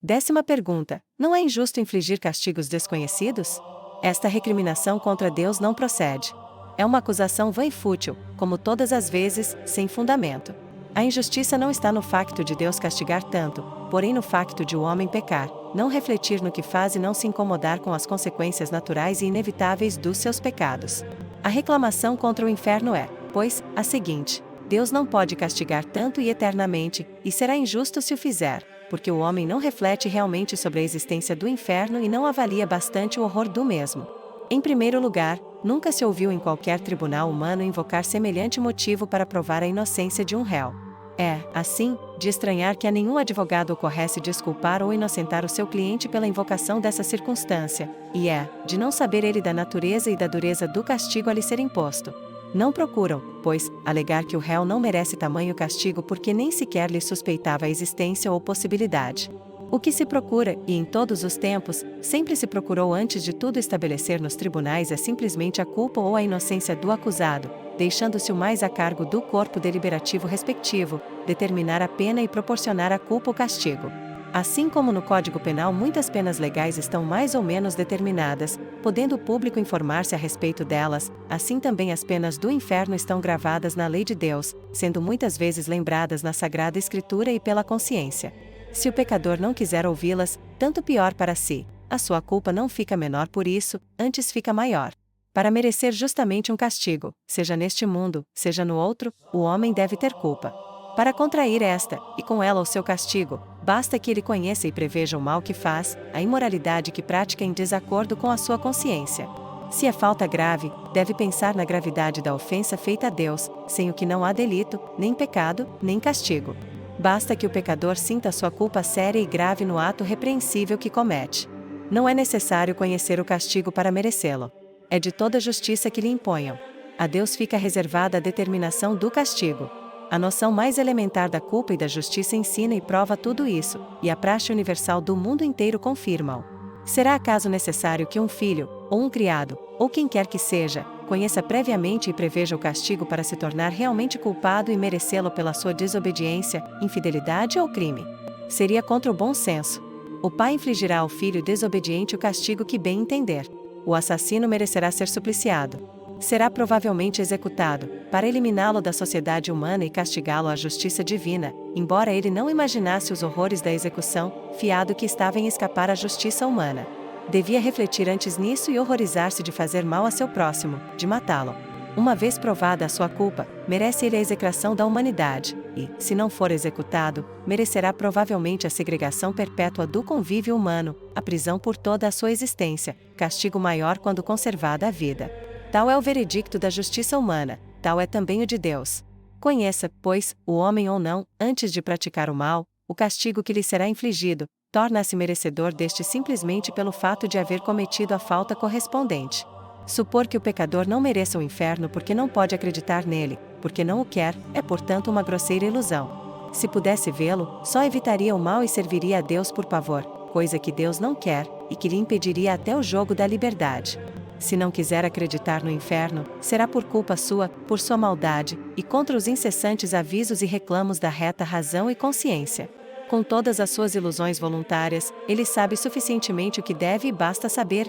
Décima pergunta: não é injusto infligir castigos desconhecidos? Esta recriminação contra Deus não procede. É uma acusação vã e fútil, como todas as vezes, sem fundamento. A injustiça não está no facto de Deus castigar tanto, porém no facto de o homem pecar, não refletir no que faz e não se incomodar com as consequências naturais e inevitáveis dos seus pecados. A reclamação contra o inferno é, pois, a seguinte: Deus não pode castigar tanto e eternamente, e será injusto se o fizer, porque o homem não reflete realmente sobre a existência do inferno e não avalia bastante o horror do mesmo. Em primeiro lugar, nunca se ouviu em qualquer tribunal humano invocar semelhante motivo para provar a inocência de um réu. É, assim, de estranhar que a nenhum advogado ocorresse desculpar ou inocentar o seu cliente pela invocação dessa circunstância, e é, de não saber ele da natureza e da dureza do castigo a lhe ser imposto. Não procuram, pois, alegar que o réu não merece tamanho castigo porque nem sequer lhe suspeitava a existência ou possibilidade. O que se procura, e em todos os tempos, sempre se procurou antes de tudo estabelecer nos tribunais é simplesmente a culpa ou a inocência do acusado, deixando-se o mais a cargo do corpo deliberativo respectivo, determinar a pena e proporcionar a culpa ou castigo. Assim como no Código Penal muitas penas legais estão mais ou menos determinadas, podendo o público informar-se a respeito delas, assim também as penas do inferno estão gravadas na lei de Deus, sendo muitas vezes lembradas na Sagrada Escritura e pela consciência. Se o pecador não quiser ouvi-las, tanto pior para si, a sua culpa não fica menor por isso, antes fica maior. Para merecer justamente um castigo, seja neste mundo, seja no outro, o homem deve ter culpa. Para contrair esta, e com ela o seu castigo, basta que ele conheça e preveja o mal que faz, a imoralidade que pratica em desacordo com a sua consciência. Se é falta grave, deve pensar na gravidade da ofensa feita a Deus, sem o que não há delito, nem pecado, nem castigo. Basta que o pecador sinta sua culpa séria e grave no ato repreensível que comete. Não é necessário conhecer o castigo para merecê-lo. É de toda justiça que lhe imponham. A Deus fica reservada a determinação do castigo. A noção mais elementar da culpa e da justiça ensina e prova tudo isso, e a praxe universal do mundo inteiro confirma-o. Será acaso necessário que um filho, ou um criado, ou quem quer que seja, conheça previamente e preveja o castigo para se tornar realmente culpado e merecê-lo pela sua desobediência, infidelidade ou crime? Seria contra o bom senso. O pai infligirá ao filho desobediente o castigo que bem entender. O assassino merecerá ser supliciado. Será provavelmente executado, para eliminá-lo da sociedade humana e castigá-lo à justiça divina, embora ele não imaginasse os horrores da execução, fiado que estava em escapar à justiça humana. Devia refletir antes nisso e horrorizar-se de fazer mal a seu próximo, de matá-lo. Uma vez provada a sua culpa, merece ele a execração da humanidade, e, se não for executado, merecerá provavelmente a segregação perpétua do convívio humano, a prisão por toda a sua existência, castigo maior quando conservada a vida. Tal é o veredicto da justiça humana, tal é também o de Deus. Conheça, pois, o homem ou não, antes de praticar o mal, o castigo que lhe será infligido, torna-se merecedor deste simplesmente pelo fato de haver cometido a falta correspondente. Supor que o pecador não mereça o inferno porque não pode acreditar nele, porque não o quer, é portanto uma grosseira ilusão. Se pudesse vê-lo, só evitaria o mal e serviria a Deus por pavor, coisa que Deus não quer, e que lhe impediria até o jogo da liberdade. Se não quiser acreditar no inferno, será por culpa sua, por sua maldade, e contra os incessantes avisos e reclamos da reta razão e consciência. Com todas as suas ilusões voluntárias, ele sabe suficientemente o que deve e basta saber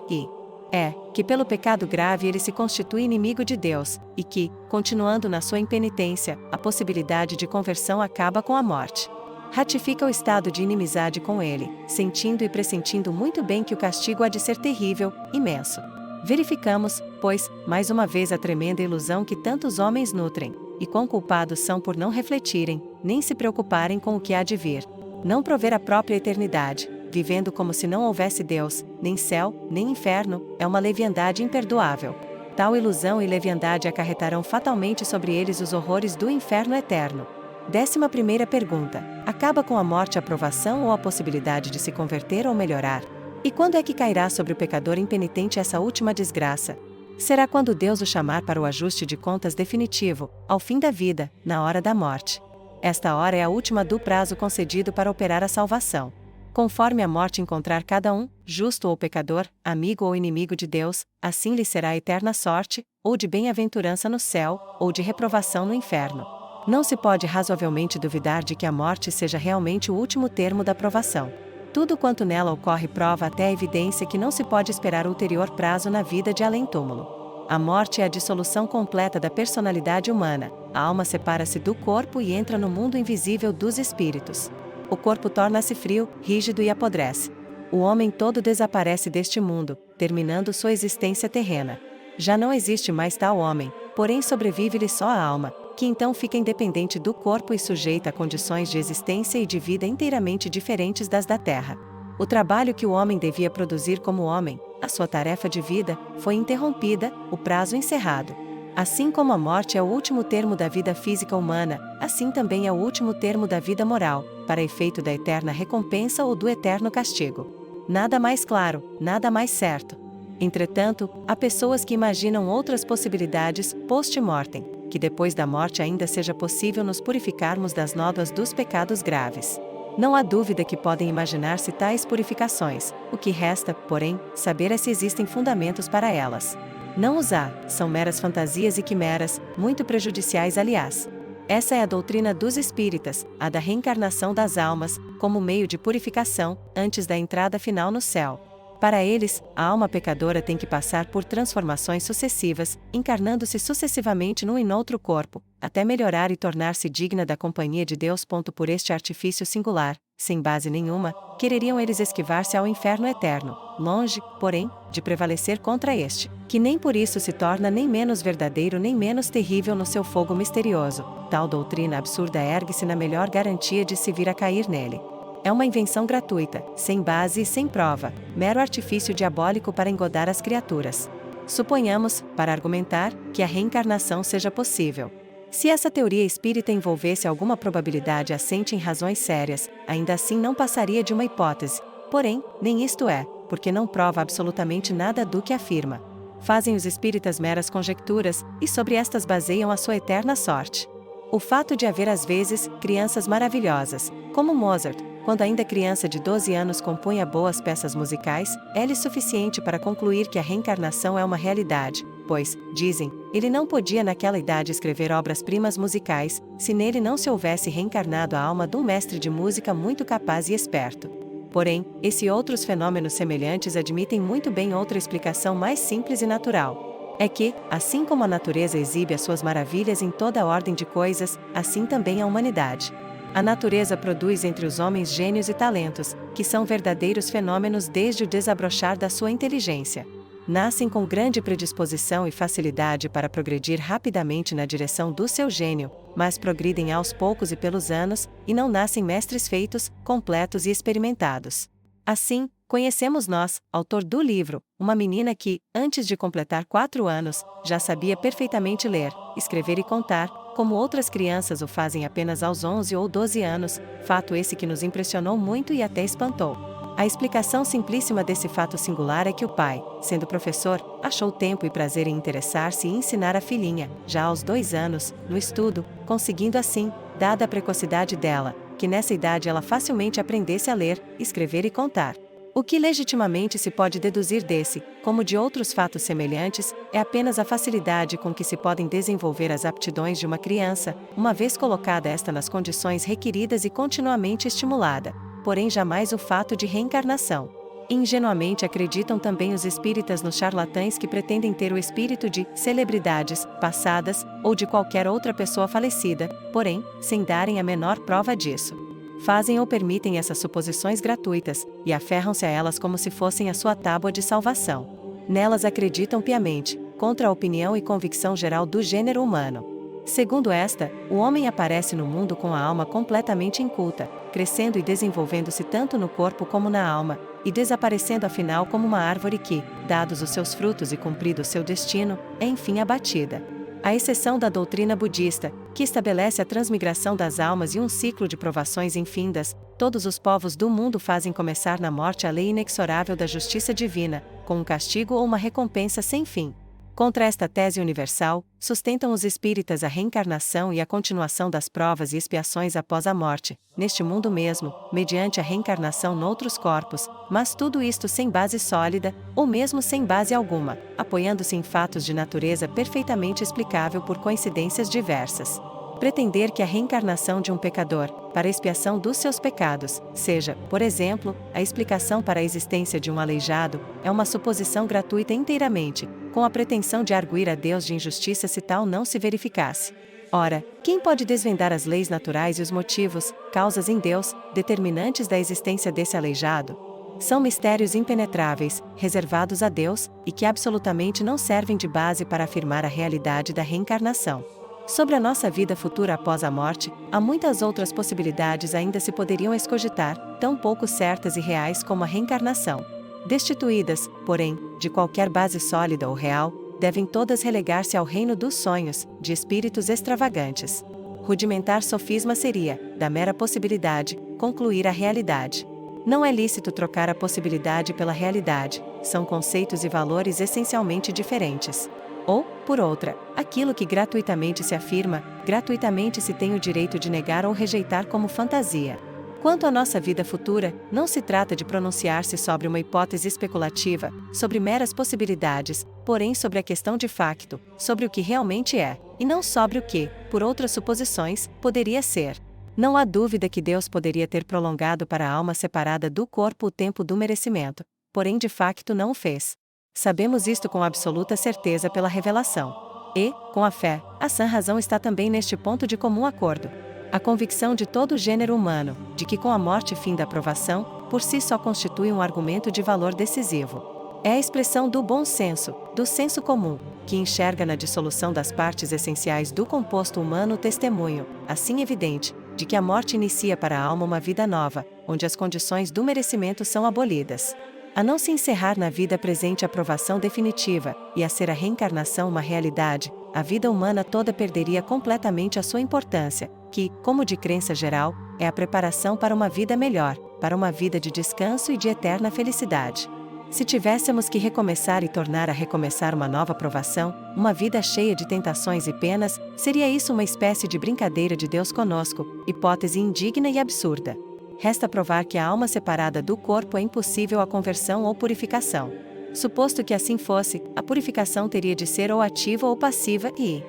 que pelo pecado grave ele se constitui inimigo de Deus, e que, continuando na sua impenitência, a possibilidade de conversão acaba com a morte. Ratifica o estado de inimizade com ele, sentindo e pressentindo muito bem que o castigo há de ser terrível, imenso. Verificamos, pois, mais uma vez a tremenda ilusão que tantos homens nutrem, e quão culpados são por não refletirem, nem se preocuparem com o que há de vir. Não prover a própria eternidade, vivendo como se não houvesse Deus, nem céu, nem inferno, é uma leviandade imperdoável. Tal ilusão e leviandade acarretarão fatalmente sobre eles os horrores do inferno eterno. 11ª pergunta: acaba com a morte a provação ou a possibilidade de se converter ou melhorar? E quando é que cairá sobre o pecador impenitente essa última desgraça? Será quando Deus o chamar para o ajuste de contas definitivo, ao fim da vida, na hora da morte. Esta hora é a última do prazo concedido para operar a salvação. Conforme a morte encontrar cada um, justo ou pecador, amigo ou inimigo de Deus, assim lhe será a eterna sorte, ou de bem-aventurança no céu, ou de reprovação no inferno. Não se pode razoavelmente duvidar de que a morte seja realmente o último termo da provação. Tudo quanto nela ocorre prova até a evidência que não se pode esperar ulterior prazo na vida de além-túmulo. A morte é a dissolução completa da personalidade humana, a alma separa-se do corpo e entra no mundo invisível dos espíritos. O corpo torna-se frio, rígido e apodrece. O homem todo desaparece deste mundo, terminando sua existência terrena. Já não existe mais tal homem, porém sobrevive-lhe só a alma, que então fica independente do corpo e sujeita a condições de existência e de vida inteiramente diferentes das da terra. O trabalho que o homem devia produzir como homem, a sua tarefa de vida, foi interrompida, o prazo encerrado. Assim como a morte é o último termo da vida física humana, assim também é o último termo da vida moral, para efeito da eterna recompensa ou do eterno castigo. Nada mais claro, nada mais certo. Entretanto, há pessoas que imaginam outras possibilidades post-mortem, que depois da morte ainda seja possível nos purificarmos das nódoas dos pecados graves. Não há dúvida que podem imaginar-se tais purificações, o que resta, porém, saber é se existem fundamentos para elas. Não os há, são meras fantasias e quimeras, muito prejudiciais aliás. Essa é a doutrina dos espíritas, a da reencarnação das almas, como meio de purificação, antes da entrada final no céu. Para eles, a alma pecadora tem que passar por transformações sucessivas, encarnando-se sucessivamente num e noutro corpo, até melhorar e tornar-se digna da companhia de Deus. Por este artifício singular, sem base nenhuma, quereriam eles esquivar-se ao inferno eterno, longe, porém, de prevalecer contra este, que nem por isso se torna nem menos verdadeiro nem menos terrível no seu fogo misterioso. Tal doutrina absurda ergue-se na melhor garantia de se vir a cair nele. É uma invenção gratuita, sem base e sem prova, mero artifício diabólico para engodar as criaturas. Suponhamos, para argumentar, que a reencarnação seja possível. Se essa teoria espírita envolvesse alguma probabilidade assente em razões sérias, ainda assim não passaria de uma hipótese. Porém, nem isto é, porque não prova absolutamente nada do que afirma. Fazem os espíritas meras conjecturas, e sobre estas baseiam a sua eterna sorte. O fato de haver às vezes crianças maravilhosas, como Mozart, quando ainda criança de 12 anos compunha boas peças musicais, é-lhe suficiente para concluir que a reencarnação é uma realidade, pois, dizem, ele não podia naquela idade escrever obras-primas musicais, se nele não se houvesse reencarnado a alma de um mestre de música muito capaz e esperto. Porém, esses e outros fenômenos semelhantes admitem muito bem outra explicação mais simples e natural. É que, assim como a natureza exibe as suas maravilhas em toda a ordem de coisas, assim também a humanidade. A natureza produz entre os homens gênios e talentos, que são verdadeiros fenômenos desde o desabrochar da sua inteligência. Nascem com grande predisposição e facilidade para progredir rapidamente na direção do seu gênio, mas progridem aos poucos e pelos anos, e não nascem mestres feitos, completos e experimentados. Assim, conhecemos nós, autor do livro, uma menina que, antes de completar 4 anos, já sabia perfeitamente ler, escrever e contar, como outras crianças o fazem apenas aos 11 ou 12 anos, fato esse que nos impressionou muito e até espantou. A explicação simplíssima desse fato singular é que o pai, sendo professor, achou tempo e prazer em interessar-se e ensinar a filhinha, já aos 2 anos, no estudo, conseguindo assim, dada a precocidade dela, que nessa idade ela facilmente aprendesse a ler, escrever e contar. O que legitimamente se pode deduzir desse, como de outros fatos semelhantes, é apenas a facilidade com que se podem desenvolver as aptidões de uma criança, uma vez colocada esta nas condições requeridas e continuamente estimulada, porém jamais o fato de reencarnação. Ingenuamente acreditam também os espíritas nos charlatães que pretendem ter o espírito de celebridades passadas ou de qualquer outra pessoa falecida, porém, sem darem a menor prova disso. Fazem ou permitem essas suposições gratuitas, e aferram-se a elas como se fossem a sua tábua de salvação. Nelas acreditam piamente, contra a opinião e convicção geral do gênero humano. Segundo esta, o homem aparece no mundo com a alma completamente inculta, crescendo e desenvolvendo-se tanto no corpo como na alma, e desaparecendo afinal como uma árvore que, dados os seus frutos e cumprido o seu destino, é enfim abatida. À exceção da doutrina budista, que estabelece a transmigração das almas e um ciclo de provações infindas, todos os povos do mundo fazem começar na morte a lei inexorável da justiça divina, com um castigo ou uma recompensa sem fim. Contra esta tese universal, sustentam os espíritas a reencarnação e a continuação das provas e expiações após a morte, neste mundo mesmo, mediante a reencarnação noutros corpos, mas tudo isto sem base sólida, ou mesmo sem base alguma, apoiando-se em fatos de natureza perfeitamente explicável por coincidências diversas. Pretender que a reencarnação de um pecador, para expiação dos seus pecados, seja, por exemplo, a explicação para a existência de um aleijado, é uma suposição gratuita inteiramente, com a pretensão de arguir a Deus de injustiça se tal não se verificasse. Ora, quem pode desvendar as leis naturais e os motivos, causas em Deus, determinantes da existência desse aleijado? São mistérios impenetráveis, reservados a Deus, e que absolutamente não servem de base para afirmar a realidade da reencarnação. Sobre a nossa vida futura após a morte, há muitas outras possibilidades ainda se poderiam escogitar, tão pouco certas e reais como a reencarnação. Destituídas, porém, de qualquer base sólida ou real, devem todas relegar-se ao reino dos sonhos, de espíritos extravagantes. Rudimentar sofisma seria, da mera possibilidade, concluir a realidade. Não é lícito trocar a possibilidade pela realidade, são conceitos e valores essencialmente diferentes. Ou, por outra, aquilo que gratuitamente se afirma, gratuitamente se tem o direito de negar ou rejeitar como fantasia. Quanto à nossa vida futura, não se trata de pronunciar-se sobre uma hipótese especulativa, sobre meras possibilidades, porém sobre a questão de facto, sobre o que realmente é, e não sobre o que, por outras suposições, poderia ser. Não há dúvida que Deus poderia ter prolongado para a alma separada do corpo o tempo do merecimento, porém de facto não o fez. Sabemos isto com absoluta certeza pela revelação. E, com a fé, a sã razão está também neste ponto de comum acordo. A convicção de todo o gênero humano, de que com a morte fim da provação, por si só constitui um argumento de valor decisivo. É a expressão do bom senso, do senso comum, que enxerga na dissolução das partes essenciais do composto humano o testemunho, assim evidente, de que a morte inicia para a alma uma vida nova, onde as condições do merecimento são abolidas. A não se encerrar na vida presente a provação definitiva, e a ser a reencarnação uma realidade, a vida humana toda perderia completamente a sua importância, que, como de crença geral, é a preparação para uma vida melhor, para uma vida de descanso e de eterna felicidade. Se tivéssemos que recomeçar e tornar a recomeçar uma nova provação, uma vida cheia de tentações e penas, seria isso uma espécie de brincadeira de Deus conosco, hipótese indigna e absurda. Resta provar que a alma separada do corpo é impossível a conversão ou purificação. Suposto que assim fosse, a purificação teria de ser ou ativa ou passiva e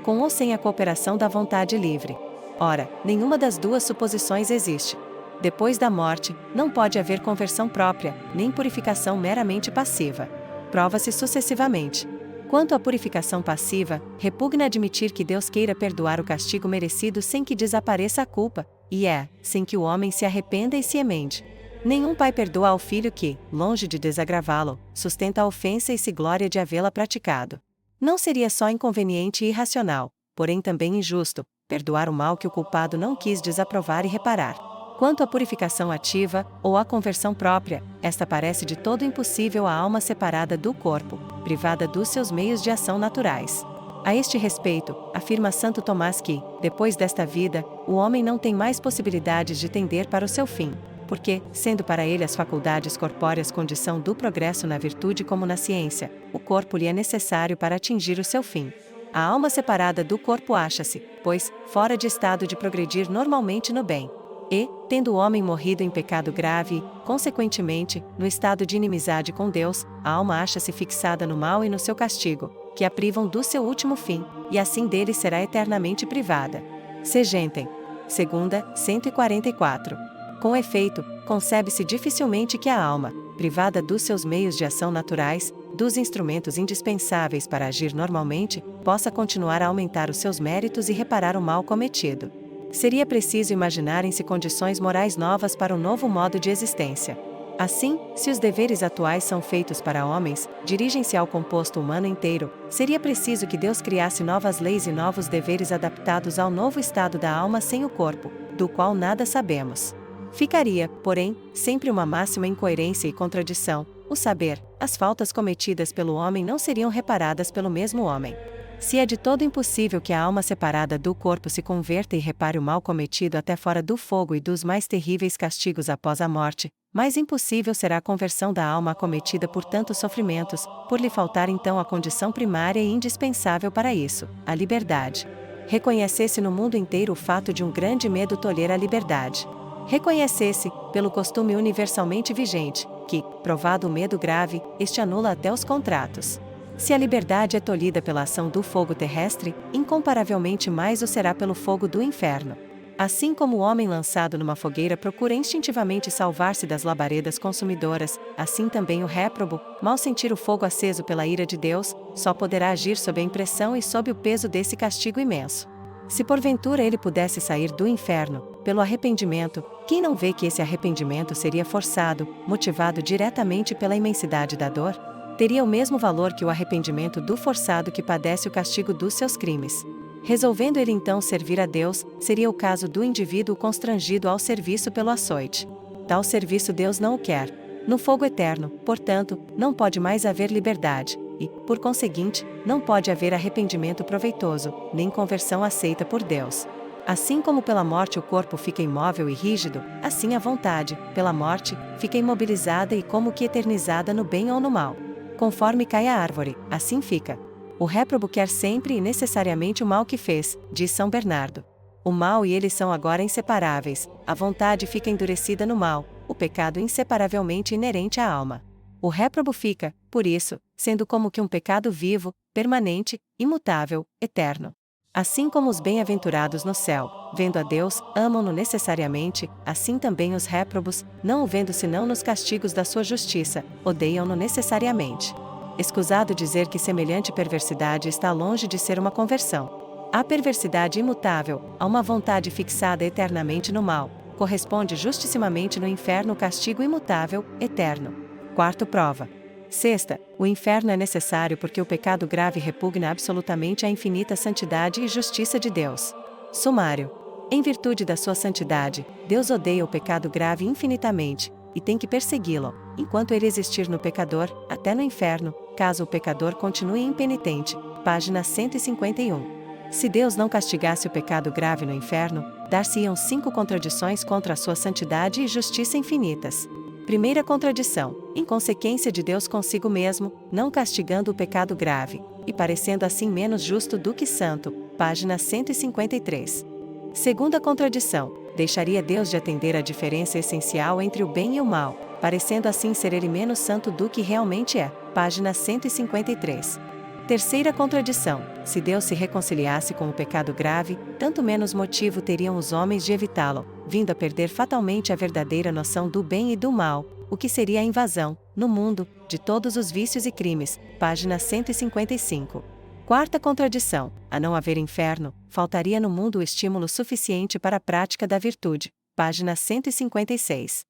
com ou sem a cooperação da vontade livre. Ora, nenhuma das duas suposições existe. Depois da morte, não pode haver conversão própria, nem purificação meramente passiva. Prova-se sucessivamente. Quanto à purificação passiva, repugna admitir que Deus queira perdoar o castigo merecido sem que desapareça a culpa, e sem que o homem se arrependa e se emende. Nenhum pai perdoa ao filho que, longe de desagravá-lo, sustenta a ofensa e se gloria de havê-la praticado. Não seria só inconveniente e irracional, porém também injusto, perdoar o mal que o culpado não quis desaprovar e reparar. Quanto à purificação ativa, ou à conversão própria, esta parece de todo impossível à alma separada do corpo, privada dos seus meios de ação naturais. A este respeito, afirma Santo Tomás que, depois desta vida, o homem não tem mais possibilidades de tender para o seu fim, porque, sendo para ele as faculdades corpóreas condição do progresso na virtude como na ciência, o corpo lhe é necessário para atingir o seu fim. A alma separada do corpo acha-se, pois, fora de estado de progredir normalmente no bem. E, tendo o homem morrido em pecado grave, consequentemente, no estado de inimizade com Deus, a alma acha-se fixada no mal e no seu castigo, que a privam do seu último fim, e assim dele será eternamente privada. Segentem. Segunda, 144. Com efeito, concebe-se dificilmente que a alma, privada dos seus meios de ação naturais, dos instrumentos indispensáveis para agir normalmente, possa continuar a aumentar os seus méritos e reparar o mal cometido. Seria preciso imaginarem-se condições morais novas para um novo modo de existência. Assim, se os deveres atuais são feitos para homens, dirigem-se ao composto humano inteiro, seria preciso que Deus criasse novas leis e novos deveres adaptados ao novo estado da alma sem o corpo, do qual nada sabemos. Ficaria, porém, sempre uma máxima incoerência e contradição, o saber, as faltas cometidas pelo homem não seriam reparadas pelo mesmo homem. Se é de todo impossível que a alma separada do corpo se converta e repare o mal cometido até fora do fogo e dos mais terríveis castigos após a morte, mais impossível será a conversão da alma acometida por tantos sofrimentos, por lhe faltar então a condição primária e indispensável para isso, a liberdade. Reconhecesse no mundo inteiro o fato de um grande medo tolher a liberdade. Reconhecesse, pelo costume universalmente vigente, que, provado o medo grave, este anula até os contratos. Se a liberdade é tolhida pela ação do fogo terrestre, incomparavelmente mais o será pelo fogo do inferno. Assim como o homem lançado numa fogueira procura instintivamente salvar-se das labaredas consumidoras, assim também o réprobo, mal sentir o fogo aceso pela ira de Deus, só poderá agir sob a impressão e sob o peso desse castigo imenso. Se porventura ele pudesse sair do inferno, pelo arrependimento, quem não vê que esse arrependimento seria forçado, motivado diretamente pela imensidade da dor? Teria o mesmo valor que o arrependimento do forçado que padece o castigo dos seus crimes. Resolvendo ele então servir a Deus, seria o caso do indivíduo constrangido ao serviço pelo açoite. Tal serviço Deus não o quer. No fogo eterno, portanto, não pode mais haver liberdade, e, por conseguinte, não pode haver arrependimento proveitoso, nem conversão aceita por Deus. Assim como pela morte o corpo fica imóvel e rígido, assim a vontade, pela morte, fica imobilizada e como que eternizada no bem ou no mal. Conforme cai a árvore, assim fica. O réprobo quer sempre e necessariamente o mal que fez, diz São Bernardo. O mal e ele são agora inseparáveis, a vontade fica endurecida no mal, o pecado inseparavelmente inerente à alma. O réprobo fica, por isso, sendo como que um pecado vivo, permanente, imutável, eterno. Assim como os bem-aventurados no céu, vendo a Deus, amam-no necessariamente, assim também os réprobos, não o vendo senão nos castigos da sua justiça, odeiam-no necessariamente. Escusado dizer que semelhante perversidade está longe de ser uma conversão. A perversidade imutável, a uma vontade fixada eternamente no mal, corresponde justissimamente no inferno o castigo imutável, eterno. Quarto prova. Sexta, o inferno é necessário porque o pecado grave repugna absolutamente a infinita santidade e justiça de Deus. Sumário. Em virtude da sua santidade, Deus odeia o pecado grave infinitamente, e tem que persegui-lo, enquanto ele existir no pecador, até no inferno, caso o pecador continue impenitente. Página 151. Se Deus não castigasse o pecado grave no inferno, dar-se-iam 5 contradições contra a sua santidade e justiça infinitas. Primeira contradição: inconsequência de Deus consigo mesmo, não castigando o pecado grave, e parecendo assim menos justo do que santo. Página 153. Segunda contradição: deixaria Deus de atender à diferença essencial entre o bem e o mal, parecendo assim ser ele menos santo do que realmente é. Página 153. Terceira contradição: se Deus se reconciliasse com o pecado grave, tanto menos motivo teriam os homens de evitá-lo, vindo a perder fatalmente a verdadeira noção do bem e do mal, o que seria a invasão, no mundo, de todos os vícios e crimes. Página 155. Quarta contradição: a não haver inferno, faltaria no mundo o estímulo suficiente para a prática da virtude. Página 156.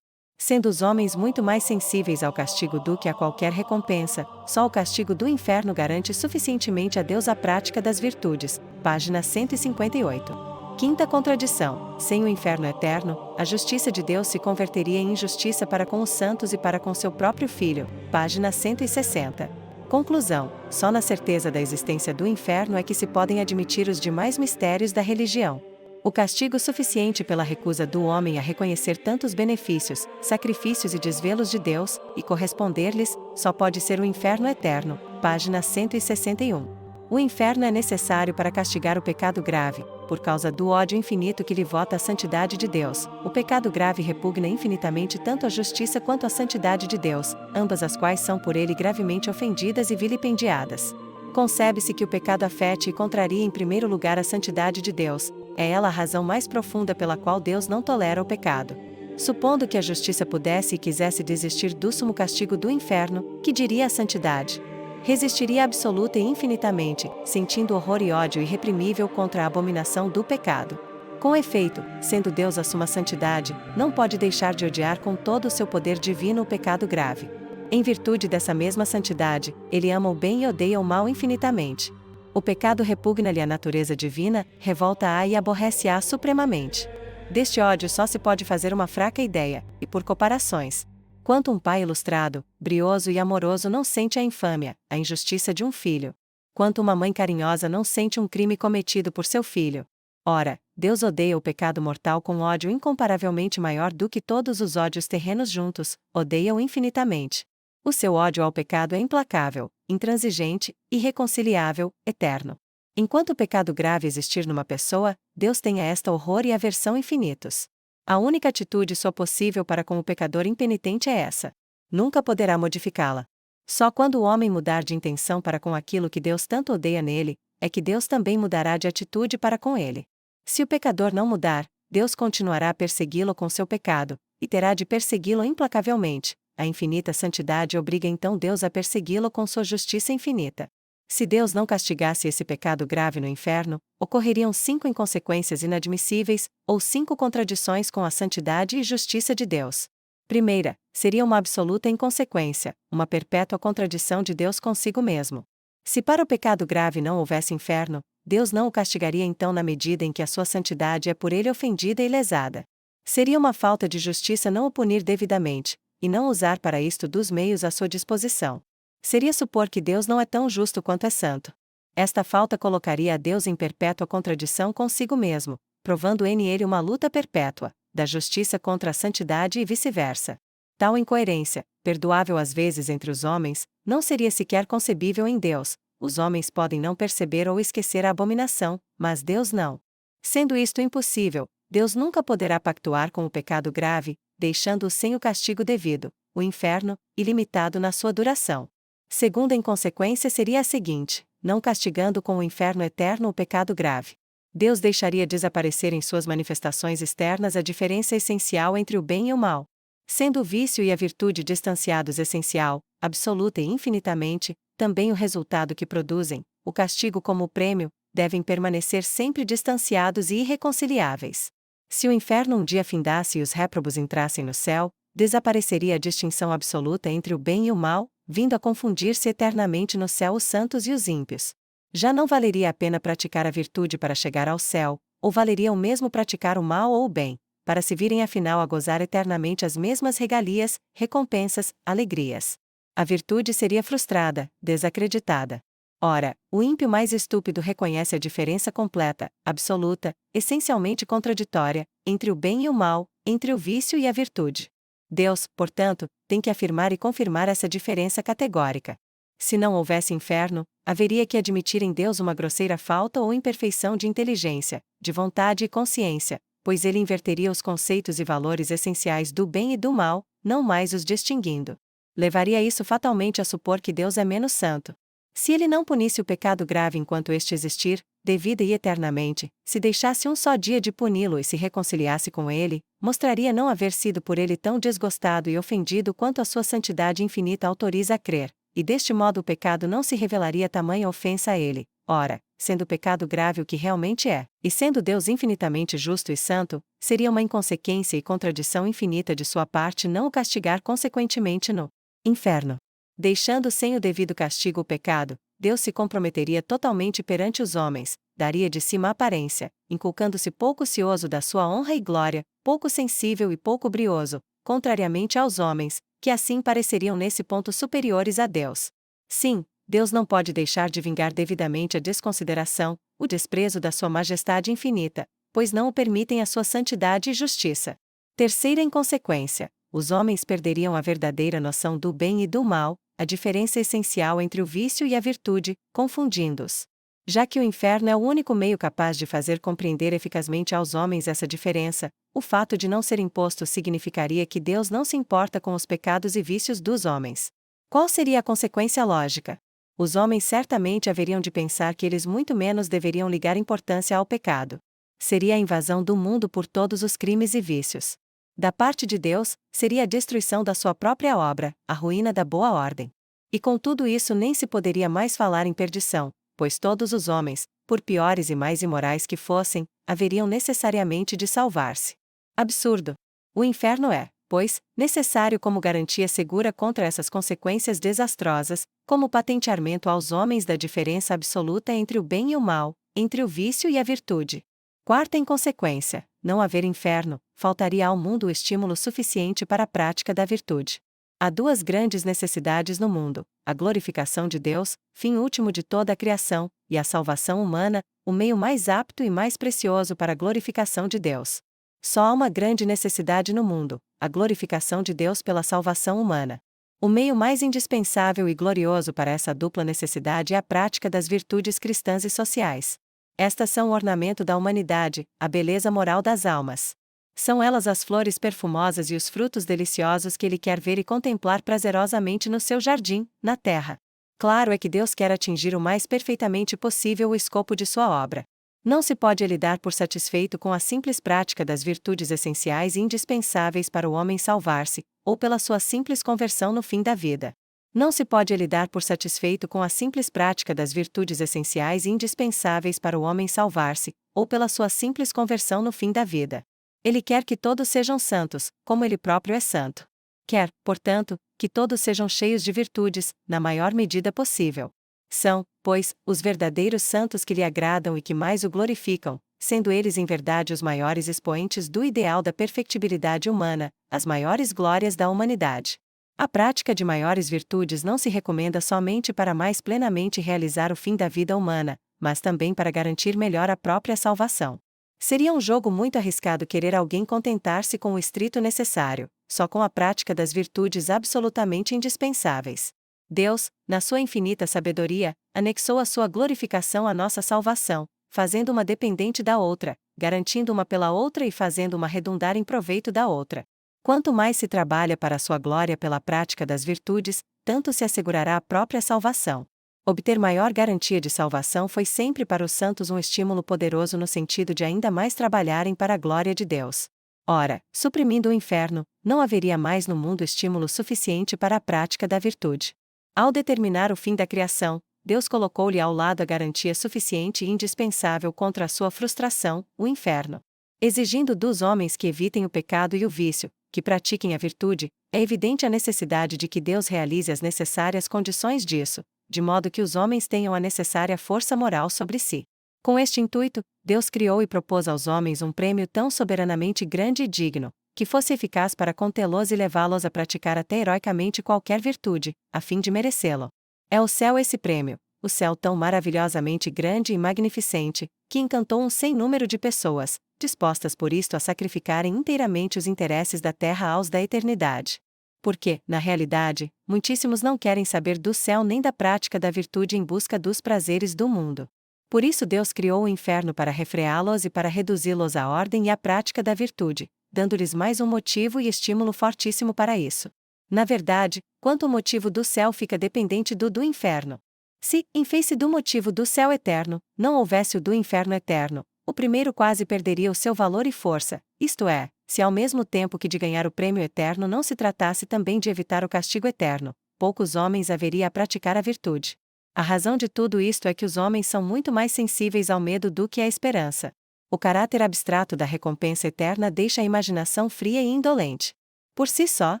Sendo os homens muito mais sensíveis ao castigo do que a qualquer recompensa, só o castigo do inferno garante suficientemente a Deus a prática das virtudes. Página 158. Quinta contradição: sem o inferno eterno, a justiça de Deus se converteria em injustiça para com os santos e para com seu próprio Filho. Página 160. Conclusão: só na certeza da existência do inferno é que se podem admitir os demais mistérios da religião. O castigo suficiente pela recusa do homem a reconhecer tantos benefícios, sacrifícios e desvelos de Deus, e corresponder-lhes, só pode ser o inferno eterno. Página 161. O inferno é necessário para castigar o pecado grave, por causa do ódio infinito que lhe vota a santidade de Deus. O pecado grave repugna infinitamente tanto a justiça quanto a santidade de Deus, ambas as quais são por ele gravemente ofendidas e vilipendiadas. Concebe-se que o pecado afete e contraria em primeiro lugar a santidade de Deus. É ela a razão mais profunda pela qual Deus não tolera o pecado. Supondo que a justiça pudesse e quisesse desistir do sumo castigo do inferno, que diria a santidade? Resistiria absoluta e infinitamente, sentindo horror e ódio irreprimível contra a abominação do pecado. Com efeito, sendo Deus a suma santidade, não pode deixar de odiar com todo o seu poder divino o pecado grave. Em virtude dessa mesma santidade, ele ama o bem e odeia o mal infinitamente. O pecado repugna-lhe a natureza divina, revolta-a e aborrece-a supremamente. Deste ódio só se pode fazer uma fraca ideia, e por comparações. Quanto um pai ilustrado, brioso e amoroso não sente a infâmia, a injustiça de um filho. Quanto uma mãe carinhosa não sente um crime cometido por seu filho. Ora, Deus odeia o pecado mortal com ódio incomparavelmente maior do que todos os ódios terrenos juntos, odeia-o infinitamente. O seu ódio ao pecado é implacável, intransigente, irreconciliável, eterno. Enquanto o pecado grave existir numa pessoa, Deus tem a esta horror e aversão infinitos. A única atitude só possível para com o pecador impenitente é essa. Nunca poderá modificá-la. Só quando o homem mudar de intenção para com aquilo que Deus tanto odeia nele, é que Deus também mudará de atitude para com ele. Se o pecador não mudar, Deus continuará a persegui-lo com seu pecado, e terá de persegui-lo implacavelmente. A infinita santidade obriga então Deus a persegui-lo com sua justiça infinita. Se Deus não castigasse esse pecado grave no inferno, ocorreriam 5 inconsequências inadmissíveis, ou 5 contradições com a santidade e justiça de Deus. Primeira, seria uma absoluta inconsequência, uma perpétua contradição de Deus consigo mesmo. Se para o pecado grave não houvesse inferno, Deus não o castigaria então na medida em que a sua santidade é por ele ofendida e lesada. Seria uma falta de justiça não o punir devidamente, e não usar para isto dos meios à sua disposição. Seria supor que Deus não é tão justo quanto é santo. Esta falta colocaria a Deus em perpétua contradição consigo mesmo, provando ele uma luta perpétua, da justiça contra a santidade e vice-versa. Tal incoerência, perdoável às vezes entre os homens, não seria sequer concebível em Deus. Os homens podem não perceber ou esquecer a abominação, mas Deus não. Sendo isto impossível, Deus nunca poderá pactuar com o pecado grave, deixando-o sem o castigo devido, o inferno, ilimitado na sua duração. Segunda inconsequência seria a seguinte: não castigando com o inferno eterno o pecado grave. Deus deixaria desaparecer em suas manifestações externas a diferença essencial entre o bem e o mal. Sendo o vício e a virtude distanciados essencial, absoluta e infinitamente, também o resultado que produzem, o castigo como o prêmio, devem permanecer sempre distanciados e irreconciliáveis. Se o inferno um dia findasse e os réprobos entrassem no céu, desapareceria a distinção absoluta entre o bem e o mal, vindo a confundir-se eternamente no céu os santos e os ímpios. Já não valeria a pena praticar a virtude para chegar ao céu, ou valeria o mesmo praticar o mal ou o bem, para se virem afinal a gozar eternamente as mesmas regalias, recompensas, alegrias. A virtude seria frustrada, desacreditada. Ora, o ímpio mais estúpido reconhece a diferença completa, absoluta, essencialmente contraditória, entre o bem e o mal, entre o vício e a virtude. Deus, portanto, tem que afirmar e confirmar essa diferença categórica. Se não houvesse inferno, haveria que admitir em Deus uma grosseira falta ou imperfeição de inteligência, de vontade e consciência, pois ele inverteria os conceitos e valores essenciais do bem e do mal, não mais os distinguindo. Levaria isso fatalmente a supor que Deus é menos santo. Se ele não punisse o pecado grave enquanto este existir, devida e eternamente, se deixasse um só dia de puni-lo e se reconciliasse com ele, mostraria não haver sido por ele tão desgostado e ofendido quanto a sua santidade infinita autoriza a crer, e deste modo o pecado não se revelaria tamanha ofensa a ele. Ora, sendo o pecado grave o que realmente é, e sendo Deus infinitamente justo e santo, seria uma inconsequência e contradição infinita de sua parte não o castigar consequentemente no inferno. Deixando sem o devido castigo o pecado, Deus se comprometeria totalmente perante os homens, daria de si má aparência, inculcando-se pouco cioso da sua honra e glória, pouco sensível e pouco brioso, contrariamente aos homens, que assim pareceriam nesse ponto superiores a Deus. Sim, Deus não pode deixar de vingar devidamente a desconsideração, o desprezo da sua majestade infinita, pois não o permitem a sua santidade e justiça. Terceira inconsequência: os homens perderiam a verdadeira noção do bem e do mal, a diferença essencial entre o vício e a virtude, confundindo-os. Já que o inferno é o único meio capaz de fazer compreender eficazmente aos homens essa diferença, o fato de não ser imposto significaria que Deus não se importa com os pecados e vícios dos homens. Qual seria a consequência lógica? Os homens certamente haveriam de pensar que eles muito menos deveriam ligar importância ao pecado. Seria a invasão do mundo por todos os crimes e vícios. Da parte de Deus, seria a destruição da sua própria obra, a ruína da boa ordem. E com tudo isso nem se poderia mais falar em perdição, pois todos os homens, por piores e mais imorais que fossem, haveriam necessariamente de salvar-se. Absurdo. O inferno é, pois, necessário como garantia segura contra essas consequências desastrosas, como patenteamento aos homens da diferença absoluta entre o bem e o mal, entre o vício e a virtude. Quarta inconsequência: não haver inferno, faltaria ao mundo o estímulo suficiente para a prática da virtude. Há duas grandes necessidades no mundo: a glorificação de Deus, fim último de toda a criação, e a salvação humana, o meio mais apto e mais precioso para a glorificação de Deus. Só há uma grande necessidade no mundo: a glorificação de Deus pela salvação humana. O meio mais indispensável e glorioso para essa dupla necessidade é a prática das virtudes cristãs e sociais. Estas são o ornamento da humanidade, a beleza moral das almas. São elas as flores perfumosas e os frutos deliciosos que ele quer ver e contemplar prazerosamente no seu jardim, na terra. Claro é que Deus quer atingir o mais perfeitamente possível o escopo de sua obra. Não se pode ele dar por satisfeito com a simples prática das virtudes essenciais e indispensáveis para o homem salvar-se, ou pela sua simples conversão no fim da vida. Não se pode ele dar por satisfeito com a simples prática das virtudes essenciais e indispensáveis para o homem salvar-se, ou pela sua simples conversão no fim da vida. Ele quer que todos sejam santos, como ele próprio é santo. Quer, portanto, que todos sejam cheios de virtudes, na maior medida possível. São, pois, os verdadeiros santos que lhe agradam e que mais o glorificam, sendo eles em verdade os maiores expoentes do ideal da perfectibilidade humana, as maiores glórias da humanidade. A prática de maiores virtudes não se recomenda somente para mais plenamente realizar o fim da vida humana, mas também para garantir melhor a própria salvação. Seria um jogo muito arriscado querer alguém contentar-se com o estrito necessário, só com a prática das virtudes absolutamente indispensáveis. Deus, na sua infinita sabedoria, anexou a sua glorificação à nossa salvação, fazendo uma dependente da outra, garantindo uma pela outra e fazendo uma redundar em proveito da outra. Quanto mais se trabalha para a sua glória pela prática das virtudes, tanto se assegurará a própria salvação. Obter maior garantia de salvação foi sempre para os santos um estímulo poderoso no sentido de ainda mais trabalharem para a glória de Deus. Ora, suprimindo o inferno, não haveria mais no mundo estímulo suficiente para a prática da virtude. Ao determinar o fim da criação, Deus colocou-lhe ao lado a garantia suficiente e indispensável contra a sua frustração, o inferno. Exigindo dos homens que evitem o pecado e o vício, que pratiquem a virtude, é evidente a necessidade de que Deus realize as necessárias condições disso, de modo que os homens tenham a necessária força moral sobre si. Com este intuito, Deus criou e propôs aos homens um prêmio tão soberanamente grande e digno, que fosse eficaz para contê-los e levá-los a praticar até heroicamente qualquer virtude, a fim de merecê-lo. É o céu esse prêmio, o céu tão maravilhosamente grande e magnificente, que encantou um sem número de pessoas, dispostas por isto a sacrificarem inteiramente os interesses da terra aos da eternidade. Porque, na realidade, muitíssimos não querem saber do céu nem da prática da virtude em busca dos prazeres do mundo. Por isso Deus criou o inferno para refreá-los e para reduzi-los à ordem e à prática da virtude, dando-lhes mais um motivo e estímulo fortíssimo para isso. Na verdade, quanto o motivo do céu fica dependente do inferno. Se, em face do motivo do céu eterno, não houvesse o do inferno eterno, o primeiro quase perderia o seu valor e força, isto é, se ao mesmo tempo que de ganhar o prêmio eterno não se tratasse também de evitar o castigo eterno, poucos homens haveria a praticar a virtude. A razão de tudo isto é que os homens são muito mais sensíveis ao medo do que à esperança. O caráter abstrato da recompensa eterna deixa a imaginação fria e indolente. Por si só,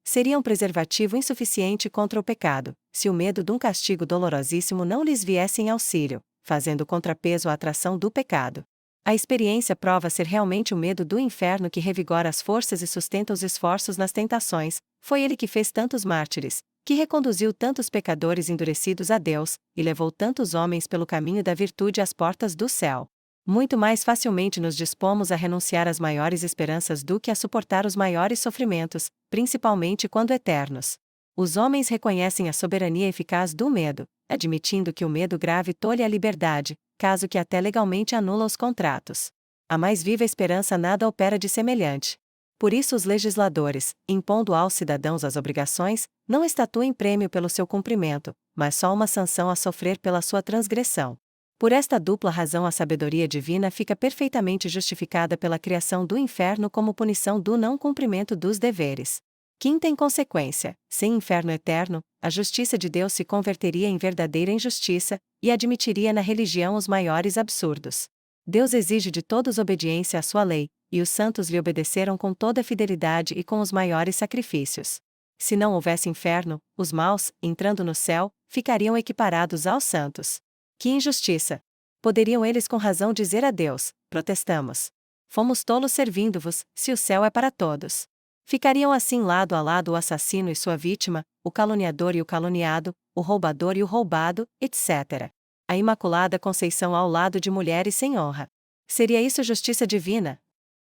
seria um preservativo insuficiente contra o pecado, se o medo de um castigo dolorosíssimo não lhes viesse em auxílio, fazendo contrapeso à atração do pecado. A experiência prova ser realmente o medo do inferno que revigora as forças e sustenta os esforços nas tentações. Foi ele que fez tantos mártires, que reconduziu tantos pecadores endurecidos a Deus, e levou tantos homens pelo caminho da virtude às portas do céu. Muito mais facilmente nos dispomos a renunciar às maiores esperanças do que a suportar os maiores sofrimentos, principalmente quando eternos. Os homens reconhecem a soberania eficaz do medo, admitindo que o medo grave tolhe a liberdade, caso que até legalmente anula os contratos. A mais viva esperança nada opera de semelhante. Por isso os legisladores, impondo aos cidadãos as obrigações, não estatuem prêmio pelo seu cumprimento, mas só uma sanção a sofrer pela sua transgressão. Por esta dupla razão a sabedoria divina fica perfeitamente justificada pela criação do inferno como punição do não cumprimento dos deveres. Quinta em consequência, sem inferno eterno, a justiça de Deus se converteria em verdadeira injustiça, e admitiria na religião os maiores absurdos. Deus exige de todos obediência à sua lei, e os santos lhe obedeceram com toda fidelidade e com os maiores sacrifícios. Se não houvesse inferno, os maus, entrando no céu, ficariam equiparados aos santos. Que injustiça! Poderiam eles com razão dizer a Deus: protestamos. Fomos tolos servindo-vos, se o céu é para todos. Ficariam assim lado a lado o assassino e sua vítima, o caluniador e o caluniado, o roubador e o roubado, etc. A Imaculada Conceição ao lado de mulheres sem honra. Seria isso justiça divina?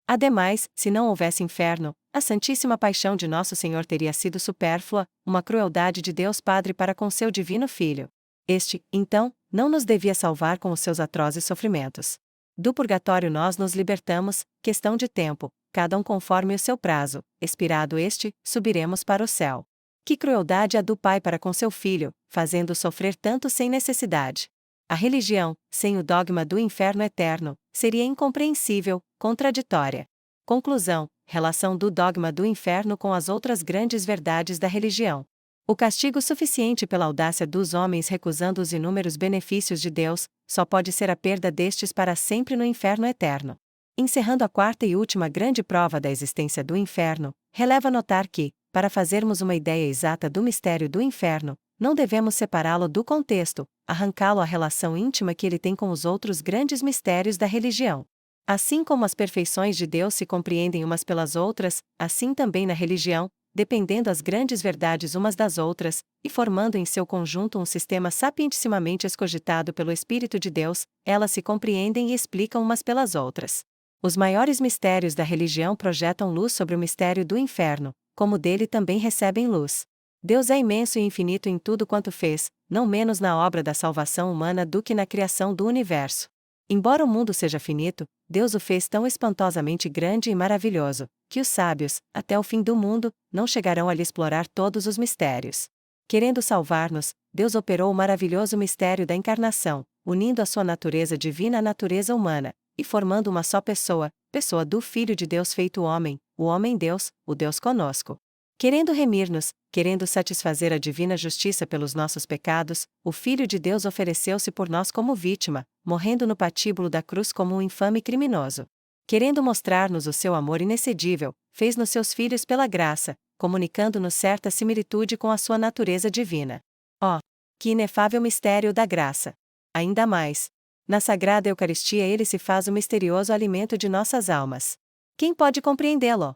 Ademais, se não houvesse inferno, a Santíssima Paixão de Nosso Senhor teria sido supérflua, uma crueldade de Deus Padre para com seu divino Filho. Este, então, não nos devia salvar com os seus atrozes sofrimentos. Do purgatório nós nos libertamos, questão de tempo, cada um conforme o seu prazo, expirado este, subiremos para o céu. Que crueldade a do pai para com seu filho, fazendo sofrer tanto sem necessidade. A religião, sem o dogma do inferno eterno, seria incompreensível, contraditória. Conclusão: relação do dogma do inferno com as outras grandes verdades da religião. O castigo suficiente pela audácia dos homens recusando os inúmeros benefícios de Deus, só pode ser a perda destes para sempre no inferno eterno. Encerrando a quarta e última grande prova da existência do inferno, releva notar que, para fazermos uma ideia exata do mistério do inferno, não devemos separá-lo do contexto, arrancá-lo à relação íntima que ele tem com os outros grandes mistérios da religião. Assim como as perfeições de Deus se compreendem umas pelas outras, assim também na religião, dependendo as grandes verdades umas das outras, e formando em seu conjunto um sistema sapientissimamente escogitado pelo Espírito de Deus, elas se compreendem e explicam umas pelas outras. Os maiores mistérios da religião projetam luz sobre o mistério do inferno, como dele também recebem luz. Deus é imenso e infinito em tudo quanto fez, não menos na obra da salvação humana do que na criação do universo. Embora o mundo seja finito, Deus o fez tão espantosamente grande e maravilhoso, que os sábios, até o fim do mundo, não chegarão a lhe explorar todos os mistérios. Querendo salvar-nos, Deus operou o maravilhoso mistério da encarnação, unindo a sua natureza divina à natureza humana, e formando uma só pessoa, pessoa do Filho de Deus feito homem, o homem-Deus, o Deus conosco. Querendo remir-nos, querendo satisfazer a divina justiça pelos nossos pecados, o Filho de Deus ofereceu-se por nós como vítima, morrendo no patíbulo da cruz como um infame criminoso. Querendo mostrar-nos o seu amor inexcedível, fez-nos seus filhos pela graça, comunicando-nos certa similitude com a sua natureza divina. Oh, que inefável mistério da graça! Ainda mais, na Sagrada Eucaristia ele se faz o misterioso alimento de nossas almas. Quem pode compreendê-lo?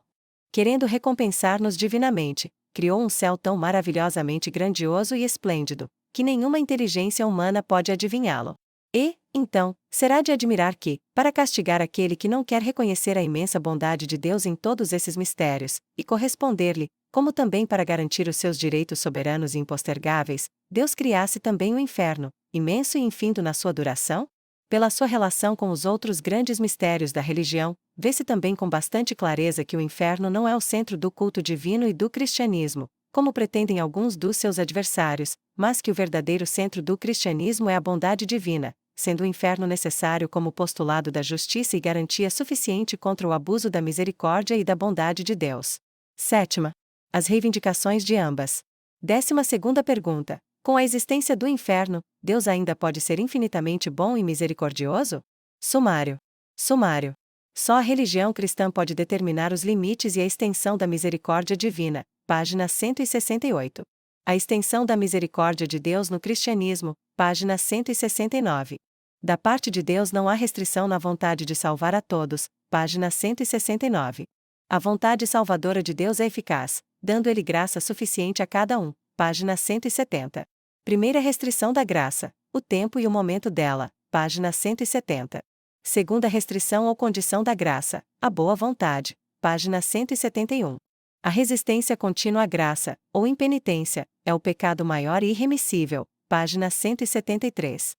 Querendo recompensar-nos divinamente, criou um céu tão maravilhosamente grandioso e esplêndido, que nenhuma inteligência humana pode adivinhá-lo. E, então, será de admirar que, para castigar aquele que não quer reconhecer a imensa bondade de Deus em todos esses mistérios, e corresponder-lhe, como também para garantir os seus direitos soberanos e impostergáveis, Deus criasse também o inferno, imenso e infindo na sua duração? Pela sua relação com os outros grandes mistérios da religião, vê-se também com bastante clareza que o inferno não é o centro do culto divino e do cristianismo, como pretendem alguns dos seus adversários, mas que o verdadeiro centro do cristianismo é a bondade divina, sendo o inferno necessário como postulado da justiça e garantia suficiente contra o abuso da misericórdia e da bondade de Deus. Sétima. As reivindicações de ambas. 12ª pergunta. Com a existência do inferno, Deus ainda pode ser infinitamente bom e misericordioso? Sumário. Sumário. Só a religião cristã pode determinar os limites e a extensão da misericórdia divina. Página 168. A extensão da misericórdia de Deus no cristianismo. Página 169. Da parte de Deus não há restrição na vontade de salvar a todos. Página 169. A vontade salvadora de Deus é eficaz, dando ele graça suficiente a cada um. Página 170. Primeira restrição da graça, o tempo e o momento dela. Página 170. Segunda restrição ou condição da graça, a boa vontade. Página 171. A resistência contínua à graça, ou impenitência, é o pecado maior e irremissível. Página 173.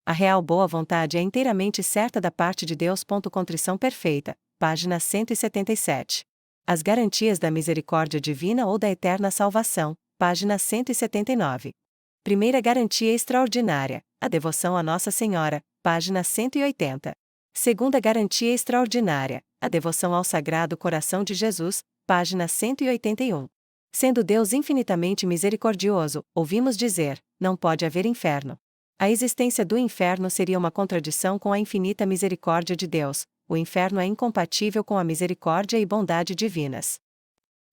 A real boa vontade é inteiramente certa da parte de Deus. Contrição perfeita. Página 177. As garantias da misericórdia divina ou da eterna salvação. Página 179. Primeira garantia extraordinária, a devoção a Nossa Senhora. Página 180. Segunda garantia extraordinária, a devoção ao Sagrado Coração de Jesus. Página 181. Sendo Deus infinitamente misericordioso, ouvimos dizer, não pode haver inferno. A existência do inferno seria uma contradição com a infinita misericórdia de Deus. O inferno é incompatível com a misericórdia e bondade divinas.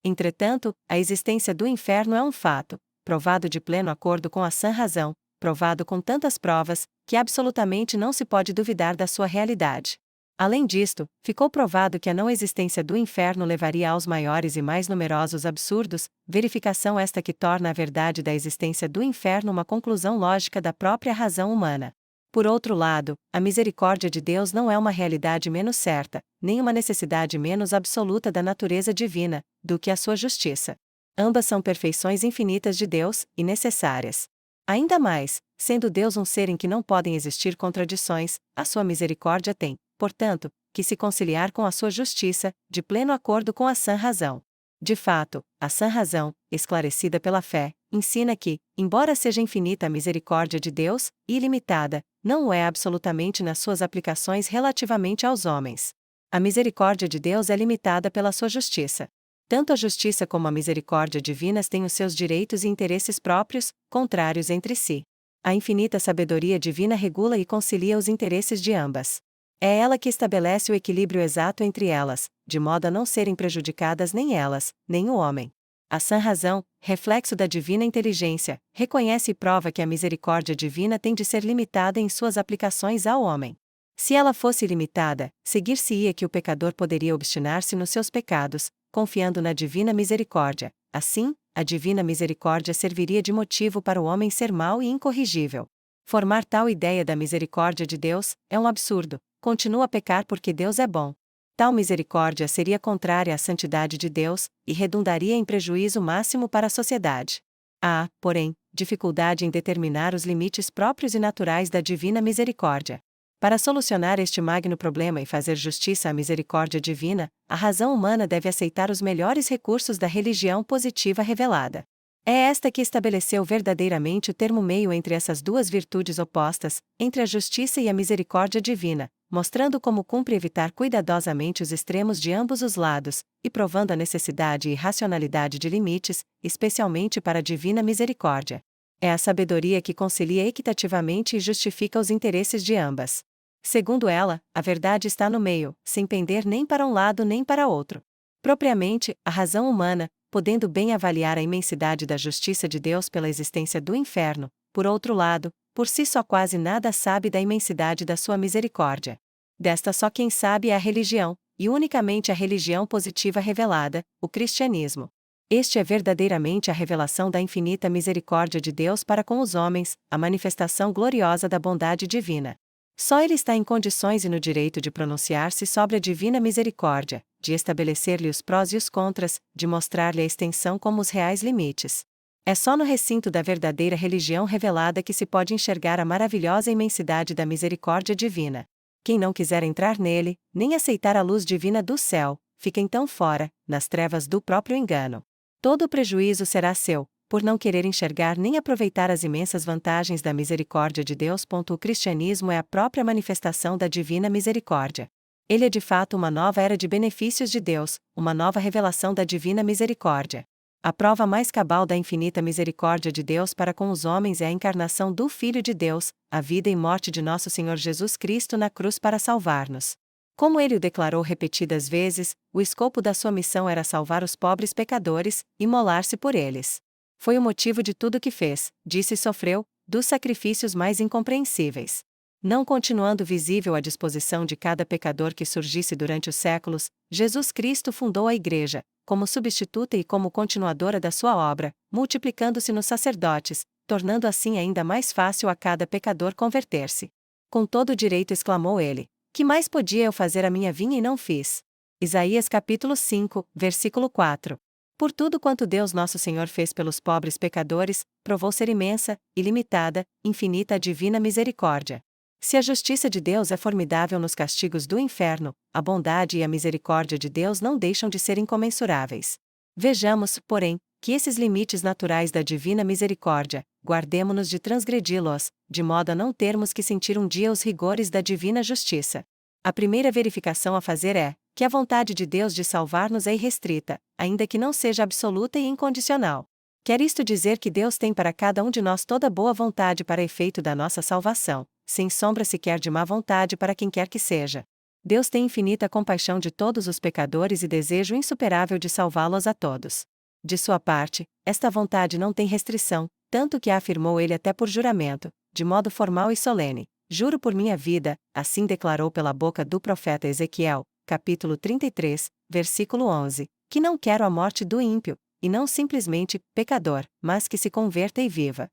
Entretanto, a existência do inferno é um fato, provado de pleno acordo com a sã razão, provado com tantas provas, que absolutamente não se pode duvidar da sua realidade. Além disto, ficou provado que a não existência do inferno levaria aos maiores e mais numerosos absurdos, verificação esta que torna a verdade da existência do inferno uma conclusão lógica da própria razão humana. Por outro lado, a misericórdia de Deus não é uma realidade menos certa, nem uma necessidade menos absoluta da natureza divina, do que a sua justiça. Ambas são perfeições infinitas de Deus, e necessárias. Ainda mais, sendo Deus um ser em que não podem existir contradições, a sua misericórdia tem, portanto, que se conciliar com a sua justiça, de pleno acordo com a sã razão. De fato, a sã razão, esclarecida pela fé, ensina que, embora seja infinita a misericórdia de Deus, e ilimitada, não o é absolutamente nas suas aplicações relativamente aos homens. A misericórdia de Deus é limitada pela sua justiça. Tanto a justiça como a misericórdia divinas têm os seus direitos e interesses próprios, contrários entre si. A infinita sabedoria divina regula e concilia os interesses de ambas. É ela que estabelece o equilíbrio exato entre elas, de modo a não serem prejudicadas nem elas, nem o homem. A sã razão, reflexo da divina inteligência, reconhece e prova que a misericórdia divina tem de ser limitada em suas aplicações ao homem. Se ela fosse ilimitada, seguir-se-ia que o pecador poderia obstinar-se nos seus pecados, confiando na divina misericórdia. Assim, a divina misericórdia serviria de motivo para o homem ser mau e incorrigível. Formar tal ideia da misericórdia de Deus é um absurdo. Continua a pecar porque Deus é bom. Tal misericórdia seria contrária à santidade de Deus, e redundaria em prejuízo máximo para a sociedade. Há, porém, dificuldade em determinar os limites próprios e naturais da divina misericórdia. Para solucionar este magno problema e fazer justiça à misericórdia divina, a razão humana deve aceitar os melhores recursos da religião positiva revelada. É esta que estabeleceu verdadeiramente o termo meio entre essas duas virtudes opostas, entre a justiça e a misericórdia divina, mostrando como cumpre evitar cuidadosamente os extremos de ambos os lados, e provando a necessidade e racionalidade de limites, especialmente para a divina misericórdia. É a sabedoria que concilia equitativamente e justifica os interesses de ambas. Segundo ela, a verdade está no meio, sem pender nem para um lado nem para outro. Propriamente, a razão humana, podendo bem avaliar a imensidade da justiça de Deus pela existência do inferno, por outro lado, por si só quase nada sabe da imensidade da sua misericórdia. Desta só quem sabe é a religião, e unicamente a religião positiva revelada, o cristianismo. Este é verdadeiramente a revelação da infinita misericórdia de Deus para com os homens, a manifestação gloriosa da bondade divina. Só Ele está em condições e no direito de pronunciar-se sobre a divina misericórdia, de estabelecer-lhe os prós e os contras, de mostrar-lhe a extensão como os reais limites. É só no recinto da verdadeira religião revelada que se pode enxergar a maravilhosa imensidade da misericórdia divina. Quem não quiser entrar nele, nem aceitar a luz divina do céu, fica então fora, nas trevas do próprio engano. Todo o prejuízo será seu, por não querer enxergar nem aproveitar as imensas vantagens da misericórdia de Deus. O cristianismo é a própria manifestação da divina misericórdia. Ele é de fato uma nova era de benefícios de Deus, uma nova revelação da divina misericórdia. A prova mais cabal da infinita misericórdia de Deus para com os homens é a encarnação do Filho de Deus, a vida e morte de nosso Senhor Jesus Cristo na cruz para salvar-nos. Como ele o declarou repetidas vezes, o escopo da sua missão era salvar os pobres pecadores, imolar-se por eles. Foi o motivo de tudo que fez, disse e sofreu, dos sacrifícios mais incompreensíveis. Não continuando visível à disposição de cada pecador que surgisse durante os séculos, Jesus Cristo fundou a Igreja, como substituta e como continuadora da sua obra, multiplicando-se nos sacerdotes, tornando assim ainda mais fácil a cada pecador converter-se. Com todo o direito exclamou ele: que mais podia eu fazer a minha vinha e não fiz? Isaías capítulo 5, versículo 4. Por tudo quanto Deus nosso Senhor fez pelos pobres pecadores, provou ser imensa, ilimitada, infinita a divina misericórdia. Se a justiça de Deus é formidável nos castigos do inferno, a bondade e a misericórdia de Deus não deixam de ser incomensuráveis. Vejamos, porém, que esses limites naturais da divina misericórdia, guardemo-nos de transgredi-los, de modo a não termos que sentir um dia os rigores da divina justiça. A primeira verificação a fazer é que a vontade de Deus de salvar-nos é irrestrita, ainda que não seja absoluta e incondicional. Quer isto dizer que Deus tem para cada um de nós toda boa vontade para efeito da nossa salvação, sem sombra sequer de má vontade para quem quer que seja. Deus tem infinita compaixão de todos os pecadores e desejo insuperável de salvá-los a todos. De sua parte, esta vontade não tem restrição, tanto que a afirmou ele até por juramento, de modo formal e solene: juro por minha vida, assim declarou pela boca do profeta Ezequiel, capítulo 33, versículo 11, que não quero a morte do ímpio, e não simplesmente pecador, mas que se converta e viva.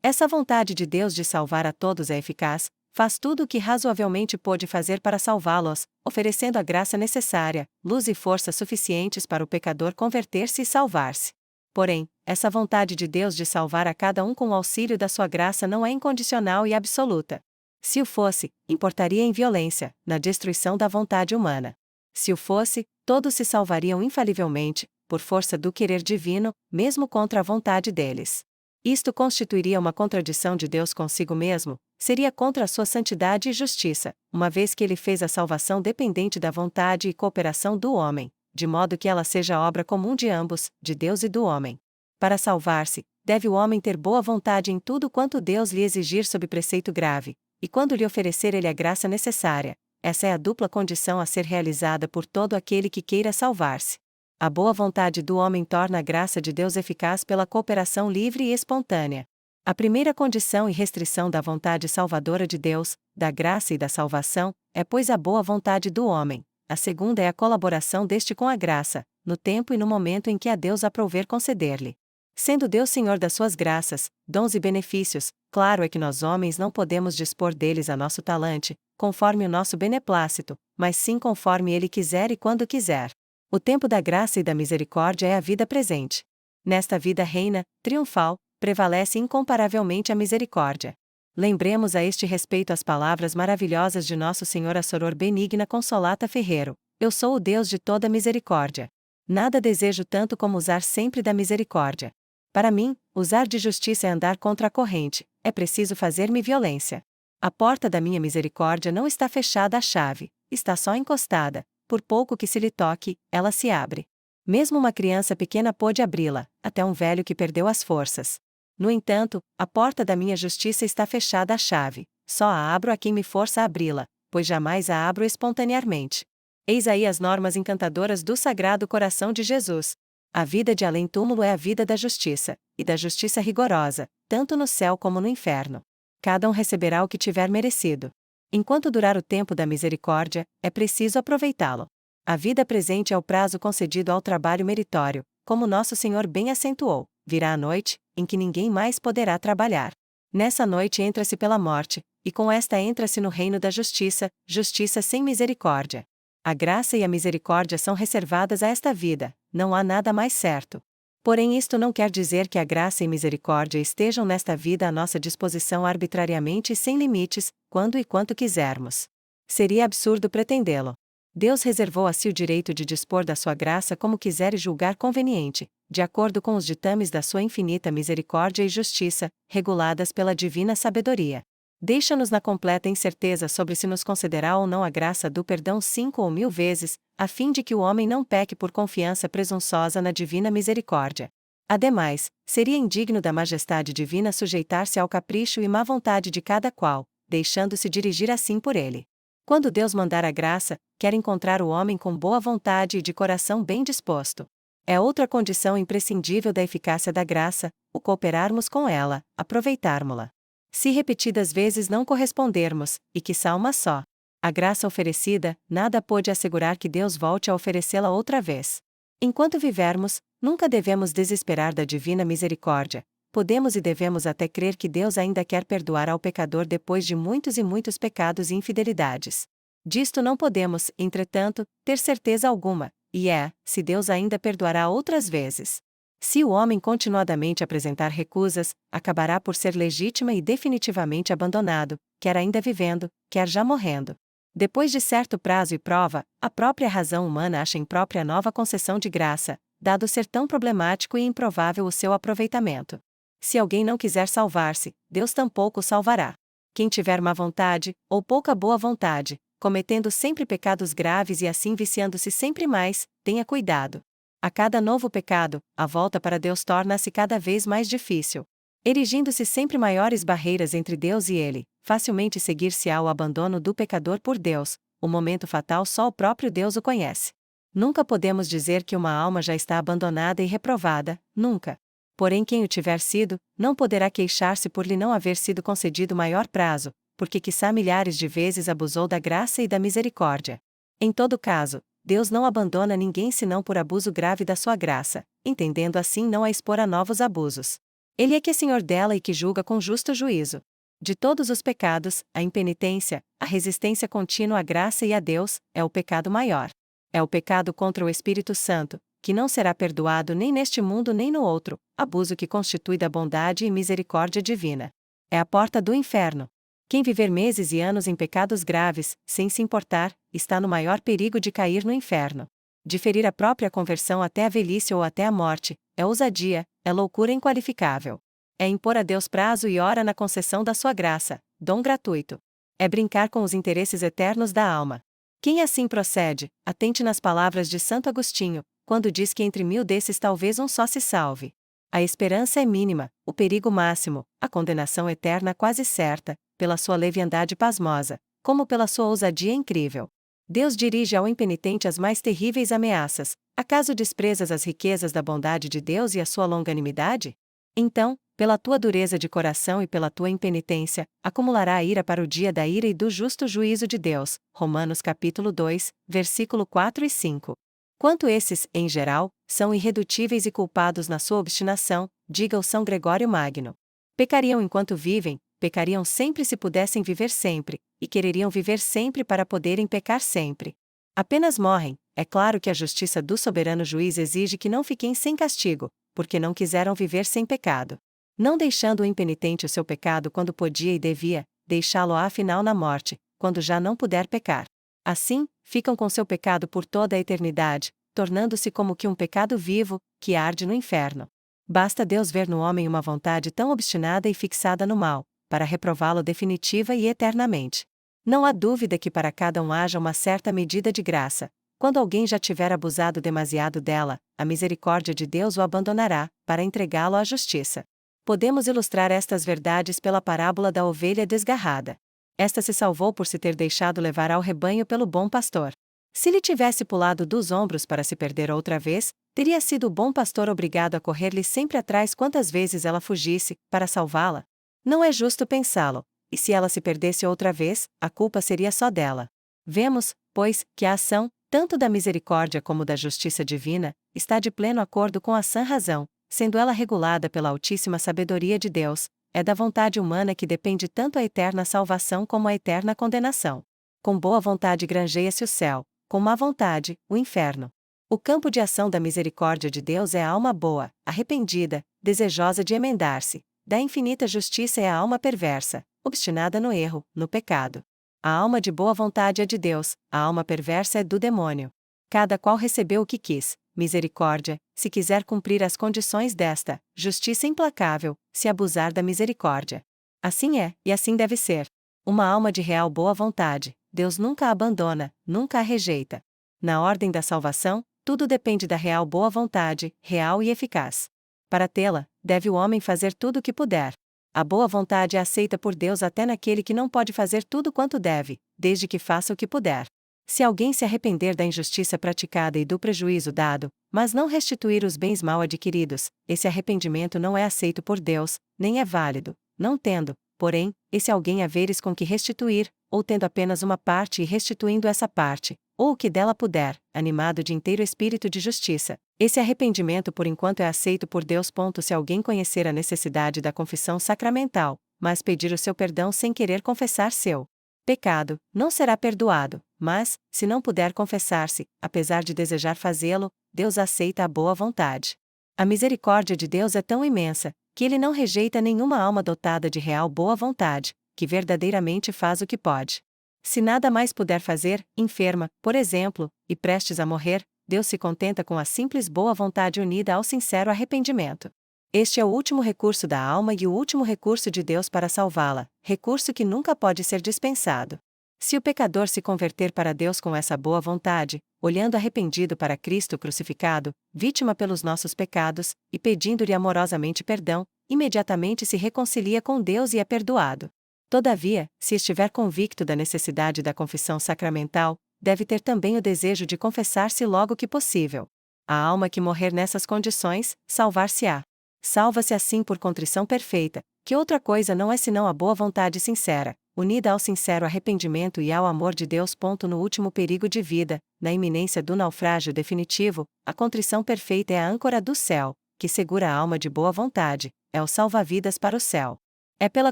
Essa vontade de Deus de salvar a todos é eficaz, faz tudo o que razoavelmente pôde fazer para salvá-los, oferecendo a graça necessária, luz e força suficientes para o pecador converter-se e salvar-se. Porém, essa vontade de Deus de salvar a cada um com o auxílio da sua graça não é incondicional e absoluta. Se o fosse, importaria em violência, na destruição da vontade humana. Se o fosse, todos se salvariam infalivelmente, por força do querer divino, mesmo contra a vontade deles. Isto constituiria uma contradição de Deus consigo mesmo, seria contra a sua santidade e justiça, uma vez que ele fez a salvação dependente da vontade e cooperação do homem, de modo que ela seja obra comum de ambos, de Deus e do homem. Para salvar-se, deve o homem ter boa vontade em tudo quanto Deus lhe exigir sob preceito grave, e quando lhe oferecer ele a graça necessária. Essa é a dupla condição a ser realizada por todo aquele que queira salvar-se. A boa vontade do homem torna a graça de Deus eficaz pela cooperação livre e espontânea. A primeira condição e restrição da vontade salvadora de Deus, da graça e da salvação, é pois a boa vontade do homem. A segunda é a colaboração deste com a graça, no tempo e no momento em que a Deus aprouver conceder-lhe. Sendo Deus Senhor das suas graças, dons e benefícios, claro é que nós homens não podemos dispor deles a nosso talante, conforme o nosso beneplácito, mas sim conforme Ele quiser e quando quiser. O tempo da graça e da misericórdia é a vida presente. Nesta vida reina, triunfal, prevalece incomparavelmente a misericórdia. Lembremos a este respeito as palavras maravilhosas de nosso Senhor a Soror Benigna Consolata Ferreiro: Eu sou o Deus de toda misericórdia. Nada desejo tanto como usar sempre da misericórdia. Para mim, usar de justiça é andar contra a corrente, é preciso fazer-me violência. A porta da minha misericórdia não está fechada à chave, está só encostada, por pouco que se lhe toque, ela se abre. Mesmo uma criança pequena pôde abri-la, até um velho que perdeu as forças. No entanto, a porta da minha justiça está fechada à chave, só a abro a quem me força a abri-la, pois jamais a abro espontaneamente. Eis aí as normas encantadoras do Sagrado Coração de Jesus. A vida de além-túmulo é a vida da justiça, e da justiça rigorosa, tanto no céu como no inferno. Cada um receberá o que tiver merecido. Enquanto durar o tempo da misericórdia, é preciso aproveitá-lo. A vida presente é o prazo concedido ao trabalho meritório, como nosso Senhor bem acentuou. Virá a noite, em que ninguém mais poderá trabalhar. Nessa noite entra-se pela morte, e com esta entra-se no reino da justiça, justiça sem misericórdia. A graça e a misericórdia são reservadas a esta vida, não há nada mais certo. Porém, isto não quer dizer que a graça e misericórdia estejam nesta vida à nossa disposição arbitrariamente e sem limites, quando e quanto quisermos. Seria absurdo pretendê-lo. Deus reservou a si o direito de dispor da sua graça como quiser e julgar conveniente, de acordo com os ditames da sua infinita misericórdia e justiça, reguladas pela divina sabedoria. Deixa-nos na completa incerteza sobre se nos concederá ou não a graça do perdão 5 ou 1000 vezes, a fim de que o homem não peque por confiança presunçosa na divina misericórdia. Ademais, seria indigno da majestade divina sujeitar-se ao capricho e má vontade de cada qual, deixando-se dirigir assim por ele. Quando Deus mandar a graça, quer encontrar o homem com boa vontade e de coração bem disposto. É outra condição imprescindível da eficácia da graça, o cooperarmos com ela, aproveitarmo-la. Se repetidas vezes não correspondermos, e quiçá uma só, a graça oferecida, nada pode assegurar que Deus volte a oferecê-la outra vez. Enquanto vivermos, nunca devemos desesperar da divina misericórdia. Podemos e devemos até crer que Deus ainda quer perdoar ao pecador depois de muitos e muitos pecados e infidelidades. Disto não podemos, entretanto, ter certeza alguma, e é, se Deus ainda perdoará outras vezes. Se o homem continuadamente apresentar recusas, acabará por ser legítima e definitivamente abandonado, quer ainda vivendo, quer já morrendo. Depois de certo prazo e prova, a própria razão humana acha imprópria nova concessão de graça, dado ser tão problemático e improvável o seu aproveitamento. Se alguém não quiser salvar-se, Deus tampouco o salvará. Quem tiver má vontade, ou pouca boa vontade, cometendo sempre pecados graves e assim viciando-se sempre mais, tenha cuidado. A cada novo pecado, a volta para Deus torna-se cada vez mais difícil. Erigindo-se sempre maiores barreiras entre Deus e ele, facilmente seguir-se-á o abandono do pecador por Deus, o momento fatal só o próprio Deus o conhece. Nunca podemos dizer que uma alma já está abandonada e reprovada, nunca. Porém quem o tiver sido, não poderá queixar-se por lhe não haver sido concedido maior prazo, porque quiçá milhares de vezes abusou da graça e da misericórdia. Em todo caso, Deus não abandona ninguém senão por abuso grave da sua graça, entendendo assim não a expor a novos abusos. Ele é que é Senhor dela e que julga com justo juízo. De todos os pecados, a impenitência, a resistência contínua à graça e a Deus, é o pecado maior. É o pecado contra o Espírito Santo, que não será perdoado nem neste mundo nem no outro, abuso que constitui da bondade e misericórdia divina. É a porta do inferno. Quem viver meses e anos em pecados graves, sem se importar, está no maior perigo de cair no inferno. Diferir a própria conversão até a velhice ou até a morte, é ousadia, é loucura inqualificável. É impor a Deus prazo e hora na concessão da sua graça, dom gratuito. É brincar com os interesses eternos da alma. Quem assim procede, atente nas palavras de Santo Agostinho, quando diz que entre 1000 desses talvez um só se salve. A esperança é mínima, o perigo máximo, a condenação eterna quase certa, pela sua leviandade pasmosa, como pela sua ousadia incrível. Deus dirige ao impenitente as mais terríveis ameaças. Acaso desprezas as riquezas da bondade de Deus e a sua longanimidade? Então, pela tua dureza de coração e pela tua impenitência, acumulará a ira para o dia da ira e do justo juízo de Deus. Romanos capítulo 2, versículo 4 e 5. Quanto esses, em geral, são irredutíveis e culpados na sua obstinação, diga o São Gregório Magno. Pecariam enquanto vivem, pecariam sempre se pudessem viver sempre, e quereriam viver sempre para poderem pecar sempre. Apenas morrem. É claro que a justiça do soberano juiz exige que não fiquem sem castigo, porque não quiseram viver sem pecado. Não deixando o impenitente o seu pecado quando podia e devia, deixá-lo afinal na morte, quando já não puder pecar. Assim, ficam com seu pecado por toda a eternidade, tornando-se como que um pecado vivo, que arde no inferno. Basta Deus ver no homem uma vontade tão obstinada e fixada no mal, para reprová-lo definitiva e eternamente. Não há dúvida que para cada um haja uma certa medida de graça. Quando alguém já tiver abusado demasiado dela, a misericórdia de Deus o abandonará, para entregá-lo à justiça. Podemos ilustrar estas verdades pela parábola da ovelha desgarrada. Esta se salvou por se ter deixado levar ao rebanho pelo bom pastor. Se lhe tivesse pulado dos ombros para se perder outra vez, teria sido o bom pastor obrigado a correr-lhe sempre atrás quantas vezes ela fugisse, para salvá-la? Não é justo pensá-lo, e se ela se perdesse outra vez, a culpa seria só dela. Vemos, pois, que a ação, tanto da misericórdia como da justiça divina, está de pleno acordo com a sã razão, sendo ela regulada pela altíssima sabedoria de Deus. É da vontade humana que depende tanto a eterna salvação como a eterna condenação. Com boa vontade granjeia-se o céu, com má vontade, o inferno. O campo de ação da misericórdia de Deus é a alma boa, arrependida, desejosa de emendar-se. Da infinita justiça é a alma perversa, obstinada no erro, no pecado. A alma de boa vontade é de Deus, a alma perversa é do demônio. Cada qual recebeu o que quis, misericórdia, se quiser cumprir as condições desta, justiça implacável, se abusar da misericórdia. Assim é, e assim deve ser. Uma alma de real boa vontade, Deus nunca a abandona, nunca a rejeita. Na ordem da salvação, tudo depende da real boa vontade, real e eficaz. Para tê-la, deve o homem fazer tudo o que puder. A boa vontade é aceita por Deus até naquele que não pode fazer tudo quanto deve, desde que faça o que puder. Se alguém se arrepender da injustiça praticada e do prejuízo dado, mas não restituir os bens mal adquiridos, esse arrependimento não é aceito por Deus, nem é válido. Não tendo, porém, esse alguém haveres com que restituir, ou tendo apenas uma parte e restituindo essa parte, ou o que dela puder, animado de inteiro espírito de justiça, esse arrependimento por enquanto é aceito por Deus. Se alguém conhecer a necessidade da confissão sacramental, mas pedir o seu perdão sem querer confessar seu pecado, não será perdoado, mas, se não puder confessar-se, apesar de desejar fazê-lo, Deus aceita a boa vontade. A misericórdia de Deus é tão imensa, que Ele não rejeita nenhuma alma dotada de real boa vontade, que verdadeiramente faz o que pode. Se nada mais puder fazer, enferma, por exemplo, e prestes a morrer, Deus se contenta com a simples boa vontade unida ao sincero arrependimento. Este é o último recurso da alma e o último recurso de Deus para salvá-la, recurso que nunca pode ser dispensado. Se o pecador se converter para Deus com essa boa vontade, olhando arrependido para Cristo crucificado, vítima pelos nossos pecados, e pedindo-lhe amorosamente perdão, imediatamente se reconcilia com Deus e é perdoado. Todavia, se estiver convicto da necessidade da confissão sacramental, deve ter também o desejo de confessar-se logo que possível. A alma que morrer nessas condições, salvar-se-á. Salva-se assim por contrição perfeita, que outra coisa não é senão a boa vontade sincera, unida ao sincero arrependimento e ao amor de Deus. No último perigo de vida, na iminência do naufrágio definitivo, a contrição perfeita é a âncora do céu, que segura a alma de boa vontade, é o salva-vidas para o céu. É pela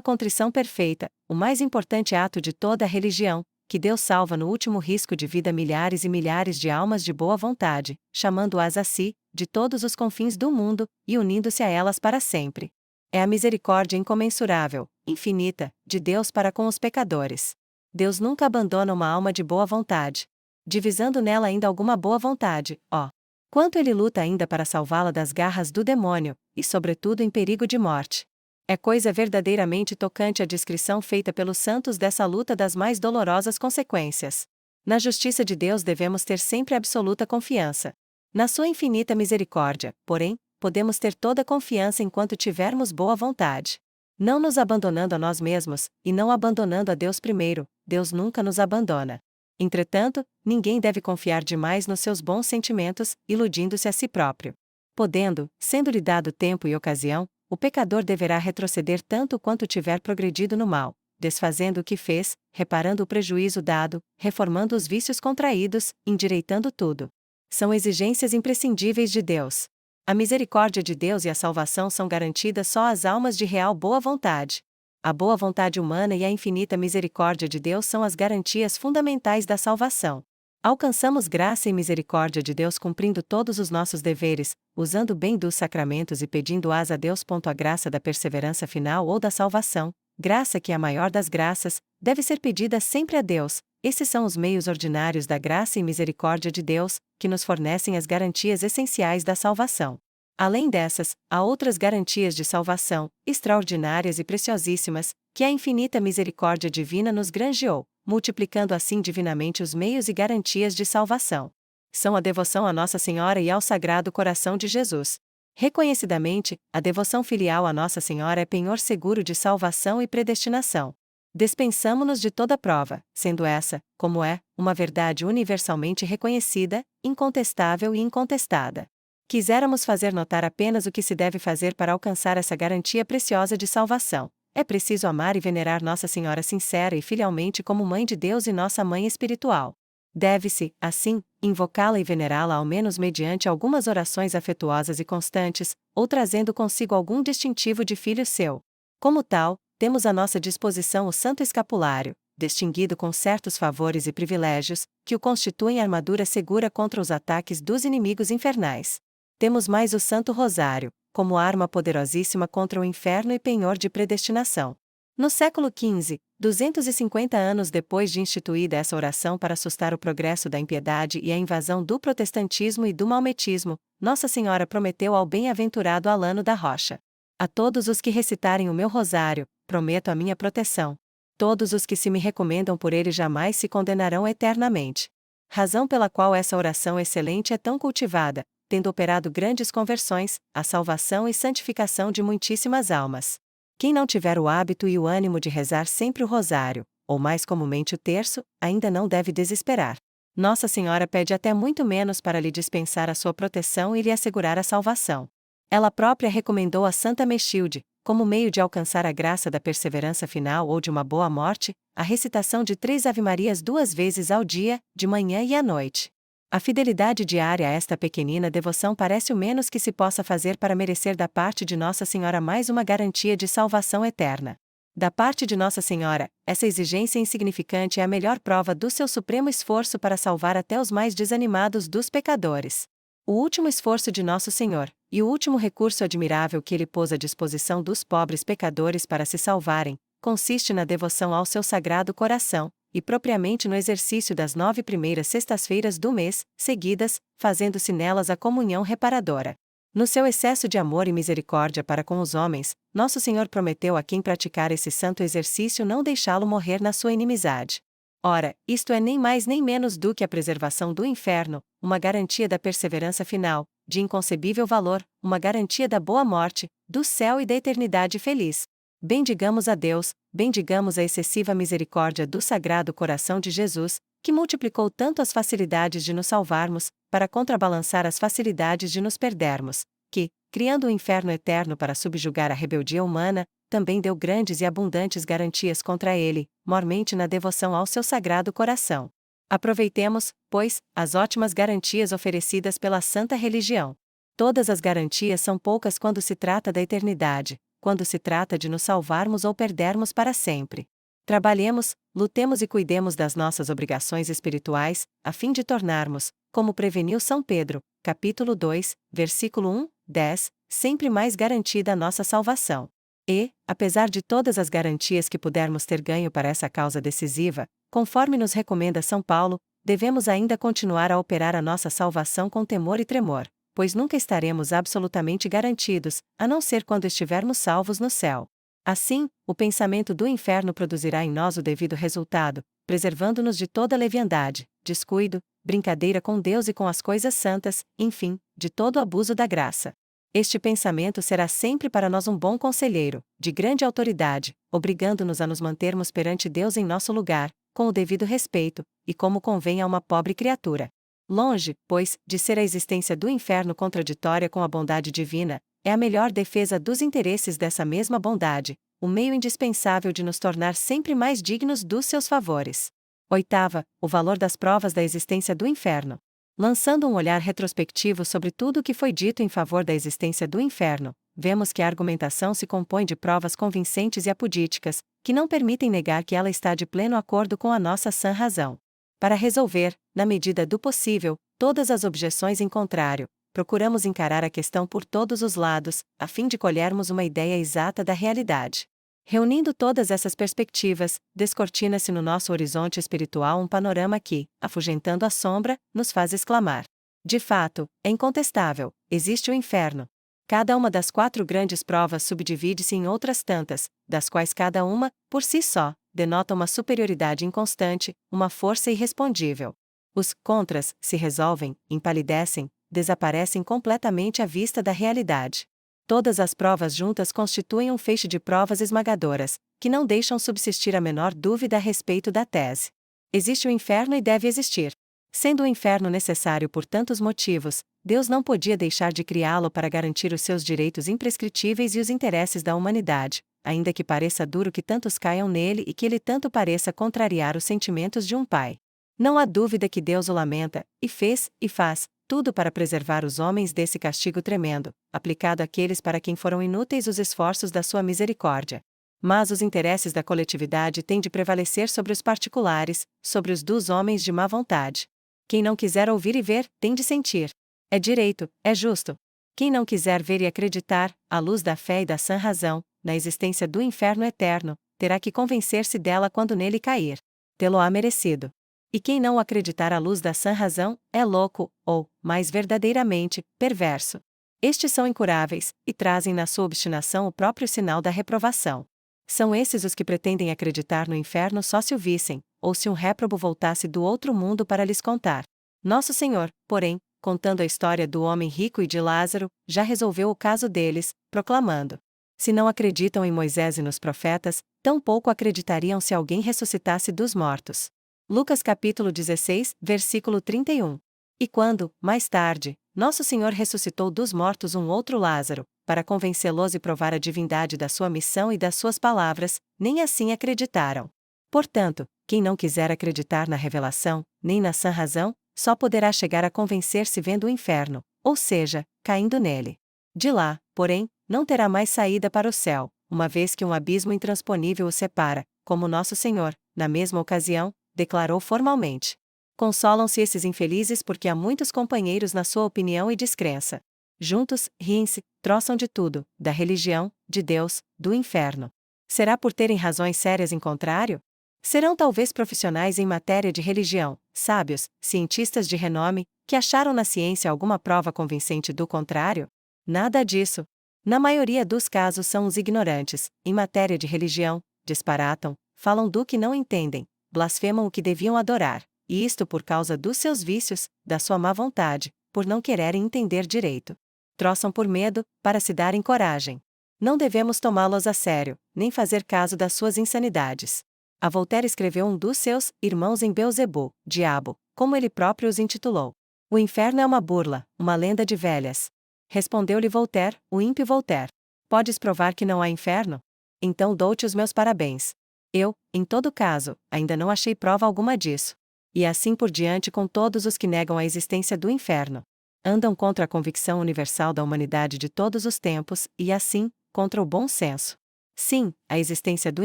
contrição perfeita, o mais importante ato de toda a religião, que Deus salva no último risco de vida milhares e milhares de almas de boa vontade, chamando-as a si, de todos os confins do mundo, e unindo-se a elas para sempre. É a misericórdia incomensurável, infinita, de Deus para com os pecadores. Deus nunca abandona uma alma de boa vontade, divisando nela ainda alguma boa vontade, ó. Quanto ele luta ainda para salvá-la das garras do demônio, e sobretudo em perigo de morte. É coisa verdadeiramente tocante a descrição feita pelos santos dessa luta das mais dolorosas consequências. Na justiça de Deus devemos ter sempre absoluta confiança. Na sua infinita misericórdia, porém, podemos ter toda confiança enquanto tivermos boa vontade. Não nos abandonando a nós mesmos, e não abandonando a Deus primeiro, Deus nunca nos abandona. Entretanto, ninguém deve confiar demais nos seus bons sentimentos, iludindo-se a si próprio. Podendo, sendo-lhe dado tempo e ocasião, o pecador deverá retroceder tanto quanto tiver progredido no mal, desfazendo o que fez, reparando o prejuízo dado, reformando os vícios contraídos, endireitando tudo. São exigências imprescindíveis de Deus. A misericórdia de Deus e a salvação são garantidas só às almas de real boa vontade. A boa vontade humana e a infinita misericórdia de Deus são as garantias fundamentais da salvação. Alcançamos graça e misericórdia de Deus cumprindo todos os nossos deveres, usando bem dos sacramentos e pedindo-as a Deus. A graça da perseverança final ou da salvação, graça que é a maior das graças, deve ser pedida sempre a Deus. Esses são os meios ordinários da graça e misericórdia de Deus, que nos fornecem as garantias essenciais da salvação. Além dessas, há outras garantias de salvação, extraordinárias e preciosíssimas, que a infinita misericórdia divina nos granjeou, multiplicando assim divinamente os meios e garantias de salvação. São a devoção a Nossa Senhora e ao Sagrado Coração de Jesus. Reconhecidamente, a devoção filial a Nossa Senhora é penhor seguro de salvação e predestinação. Dispensamo-nos de toda prova, sendo essa, como é, uma verdade universalmente reconhecida, incontestável e incontestada. Quiséramos fazer notar apenas o que se deve fazer para alcançar essa garantia preciosa de salvação. É preciso amar e venerar Nossa Senhora sincera e filialmente como Mãe de Deus e nossa Mãe espiritual. Deve-se, assim, invocá-la e venerá-la ao menos mediante algumas orações afetuosas e constantes, ou trazendo consigo algum distintivo de filho seu. Como tal, temos à nossa disposição o Santo Escapulário, distinguido com certos favores e privilégios, que o constituem armadura segura contra os ataques dos inimigos infernais. Temos mais o Santo Rosário, como arma poderosíssima contra o inferno e penhor de predestinação. No século XV, 250 anos depois de instituída essa oração para assustar o progresso da impiedade e a invasão do protestantismo e do maometismo, Nossa Senhora prometeu ao bem-aventurado Alano da Rocha: a todos os que recitarem o meu rosário, prometo a minha proteção. Todos os que se me recomendam por ele jamais se condenarão eternamente. Razão pela qual essa oração excelente é tão cultivada, tendo operado grandes conversões, a salvação e santificação de muitíssimas almas. Quem não tiver o hábito e o ânimo de rezar sempre o rosário, ou mais comumente o terço, ainda não deve desesperar. Nossa Senhora pede até muito menos para lhe dispensar a sua proteção e lhe assegurar a salvação. Ela própria recomendou a Santa Mechilde, como meio de alcançar a graça da perseverança final ou de uma boa morte, a recitação de 3 Ave-Marias 2 vezes ao dia, de manhã e à noite. A fidelidade diária a esta pequenina devoção parece o menos que se possa fazer para merecer da parte de Nossa Senhora mais uma garantia de salvação eterna. Da parte de Nossa Senhora, essa exigência insignificante é a melhor prova do seu supremo esforço para salvar até os mais desanimados dos pecadores. O último esforço de Nosso Senhor, e o último recurso admirável que ele pôs à disposição dos pobres pecadores para se salvarem, consiste na devoção ao seu Sagrado Coração, e propriamente no exercício das 9 primeiras sextas-feiras do mês, seguidas, fazendo-se nelas a comunhão reparadora. No seu excesso de amor e misericórdia para com os homens, Nosso Senhor prometeu a quem praticar esse santo exercício não deixá-lo morrer na sua inimizade. Ora, isto é nem mais nem menos do que a preservação do inferno, uma garantia da perseverança final, de inconcebível valor, uma garantia da boa morte, do céu e da eternidade feliz. Bendigamos a Deus, bendigamos a excessiva misericórdia do Sagrado Coração de Jesus, que multiplicou tanto as facilidades de nos salvarmos, para contrabalançar as facilidades de nos perdermos, que, criando o inferno eterno para subjugar a rebeldia humana, também deu grandes e abundantes garantias contra ele, mormente na devoção ao seu Sagrado Coração. Aproveitemos, pois, as ótimas garantias oferecidas pela Santa Religião. Todas as garantias são poucas quando se trata da eternidade, quando se trata de nos salvarmos ou perdermos para sempre. Trabalhemos, lutemos e cuidemos das nossas obrigações espirituais, a fim de tornarmos, como preveniu São Pedro, capítulo 2, versículo 1, 10, sempre mais garantida a nossa salvação. E, apesar de todas as garantias que pudermos ter ganho para essa causa decisiva, conforme nos recomenda São Paulo, devemos ainda continuar a operar a nossa salvação com temor e tremor, pois nunca estaremos absolutamente garantidos, a não ser quando estivermos salvos no céu. Assim, o pensamento do inferno produzirá em nós o devido resultado, preservando-nos de toda leviandade, descuido, brincadeira com Deus e com as coisas santas, enfim, de todo abuso da graça. Este pensamento será sempre para nós um bom conselheiro, de grande autoridade, obrigando-nos a nos mantermos perante Deus em nosso lugar, com o devido respeito, e como convém a uma pobre criatura. Longe, pois, de ser a existência do inferno contraditória com a bondade divina, é a melhor defesa dos interesses dessa mesma bondade, o meio indispensável de nos tornar sempre mais dignos dos seus favores. Oitava, o valor das provas da existência do inferno. Lançando um olhar retrospectivo sobre tudo o que foi dito em favor da existência do inferno, vemos que a argumentação se compõe de provas convincentes e apodíticas, que não permitem negar que ela está de pleno acordo com a nossa sã razão. Para resolver, na medida do possível, todas as objeções em contrário, procuramos encarar a questão por todos os lados, a fim de colhermos uma ideia exata da realidade. Reunindo todas essas perspectivas, descortina-se no nosso horizonte espiritual um panorama que, afugentando a sombra, nos faz exclamar: de fato, é incontestável, existe o inferno. Cada uma das 4 grandes provas subdivide-se em outras tantas, das quais cada uma, por si só, denota uma superioridade inconstante, uma força irrespondível. Os contras se resolvem, empalidecem, desaparecem completamente à vista da realidade. Todas as provas juntas constituem um feixe de provas esmagadoras, que não deixam subsistir a menor dúvida a respeito da tese. Existe o inferno e deve existir. Sendo o inferno necessário por tantos motivos, Deus não podia deixar de criá-lo para garantir os seus direitos imprescritíveis e os interesses da humanidade, ainda que pareça duro que tantos caiam nele e que ele tanto pareça contrariar os sentimentos de um pai. Não há dúvida que Deus o lamenta, e fez, e faz, tudo para preservar os homens desse castigo tremendo, aplicado àqueles para quem foram inúteis os esforços da sua misericórdia. Mas os interesses da coletividade têm de prevalecer sobre os particulares, sobre os dos homens de má vontade. Quem não quiser ouvir e ver, tem de sentir. É direito, é justo. Quem não quiser ver e acreditar, à luz da fé e da sã razão, na existência do inferno eterno, terá que convencer-se dela quando nele cair. Tê-lo-á merecido. E quem não acreditar à luz da sã razão, é louco, ou, mais verdadeiramente, perverso. Estes são incuráveis, e trazem na sua obstinação o próprio sinal da reprovação. São esses os que pretendem acreditar no inferno só se o vissem, ou se um réprobo voltasse do outro mundo para lhes contar. Nosso Senhor, porém, contando a história do homem rico e de Lázaro, já resolveu o caso deles, proclamando: se não acreditam em Moisés e nos profetas, tampouco acreditariam se alguém ressuscitasse dos mortos. Lucas capítulo 16, versículo 31. E quando, mais tarde, Nosso Senhor ressuscitou dos mortos um outro Lázaro, para convencê-los e provar a divindade da sua missão e das suas palavras, nem assim acreditaram. Portanto, quem não quiser acreditar na revelação, nem na sã razão, só poderá chegar a convencer-se vendo o inferno, ou seja, caindo nele. De lá, porém, não terá mais saída para o céu, uma vez que um abismo intransponível o separa, como Nosso Senhor, na mesma ocasião, declarou formalmente. Consolam-se esses infelizes porque há muitos companheiros na sua opinião e descrença. Juntos, riem-se, troçam de tudo, da religião, de Deus, do inferno. Será por terem razões sérias em contrário? Serão talvez profissionais em matéria de religião, sábios, cientistas de renome, que acharam na ciência alguma prova convincente do contrário? Nada disso. Na maioria dos casos são os ignorantes, em matéria de religião, disparatam, falam do que não entendem, blasfemam o que deviam adorar, e isto por causa dos seus vícios, da sua má vontade, por não quererem entender direito. Troçam por medo, para se darem coragem. Não devemos tomá-los a sério, nem fazer caso das suas insanidades. A Voltaire escreveu um dos seus irmãos em Beelzebub, diabo, como ele próprio os intitulou. O inferno é uma burla, uma lenda de velhas. Respondeu-lhe Voltaire, o ímpio Voltaire. Podes provar que não há inferno? Então dou-te os meus parabéns. Eu, em todo caso, ainda não achei prova alguma disso. E assim por diante com todos os que negam a existência do inferno. Andam contra a convicção universal da humanidade de todos os tempos, e assim, contra o bom senso. Sim, a existência do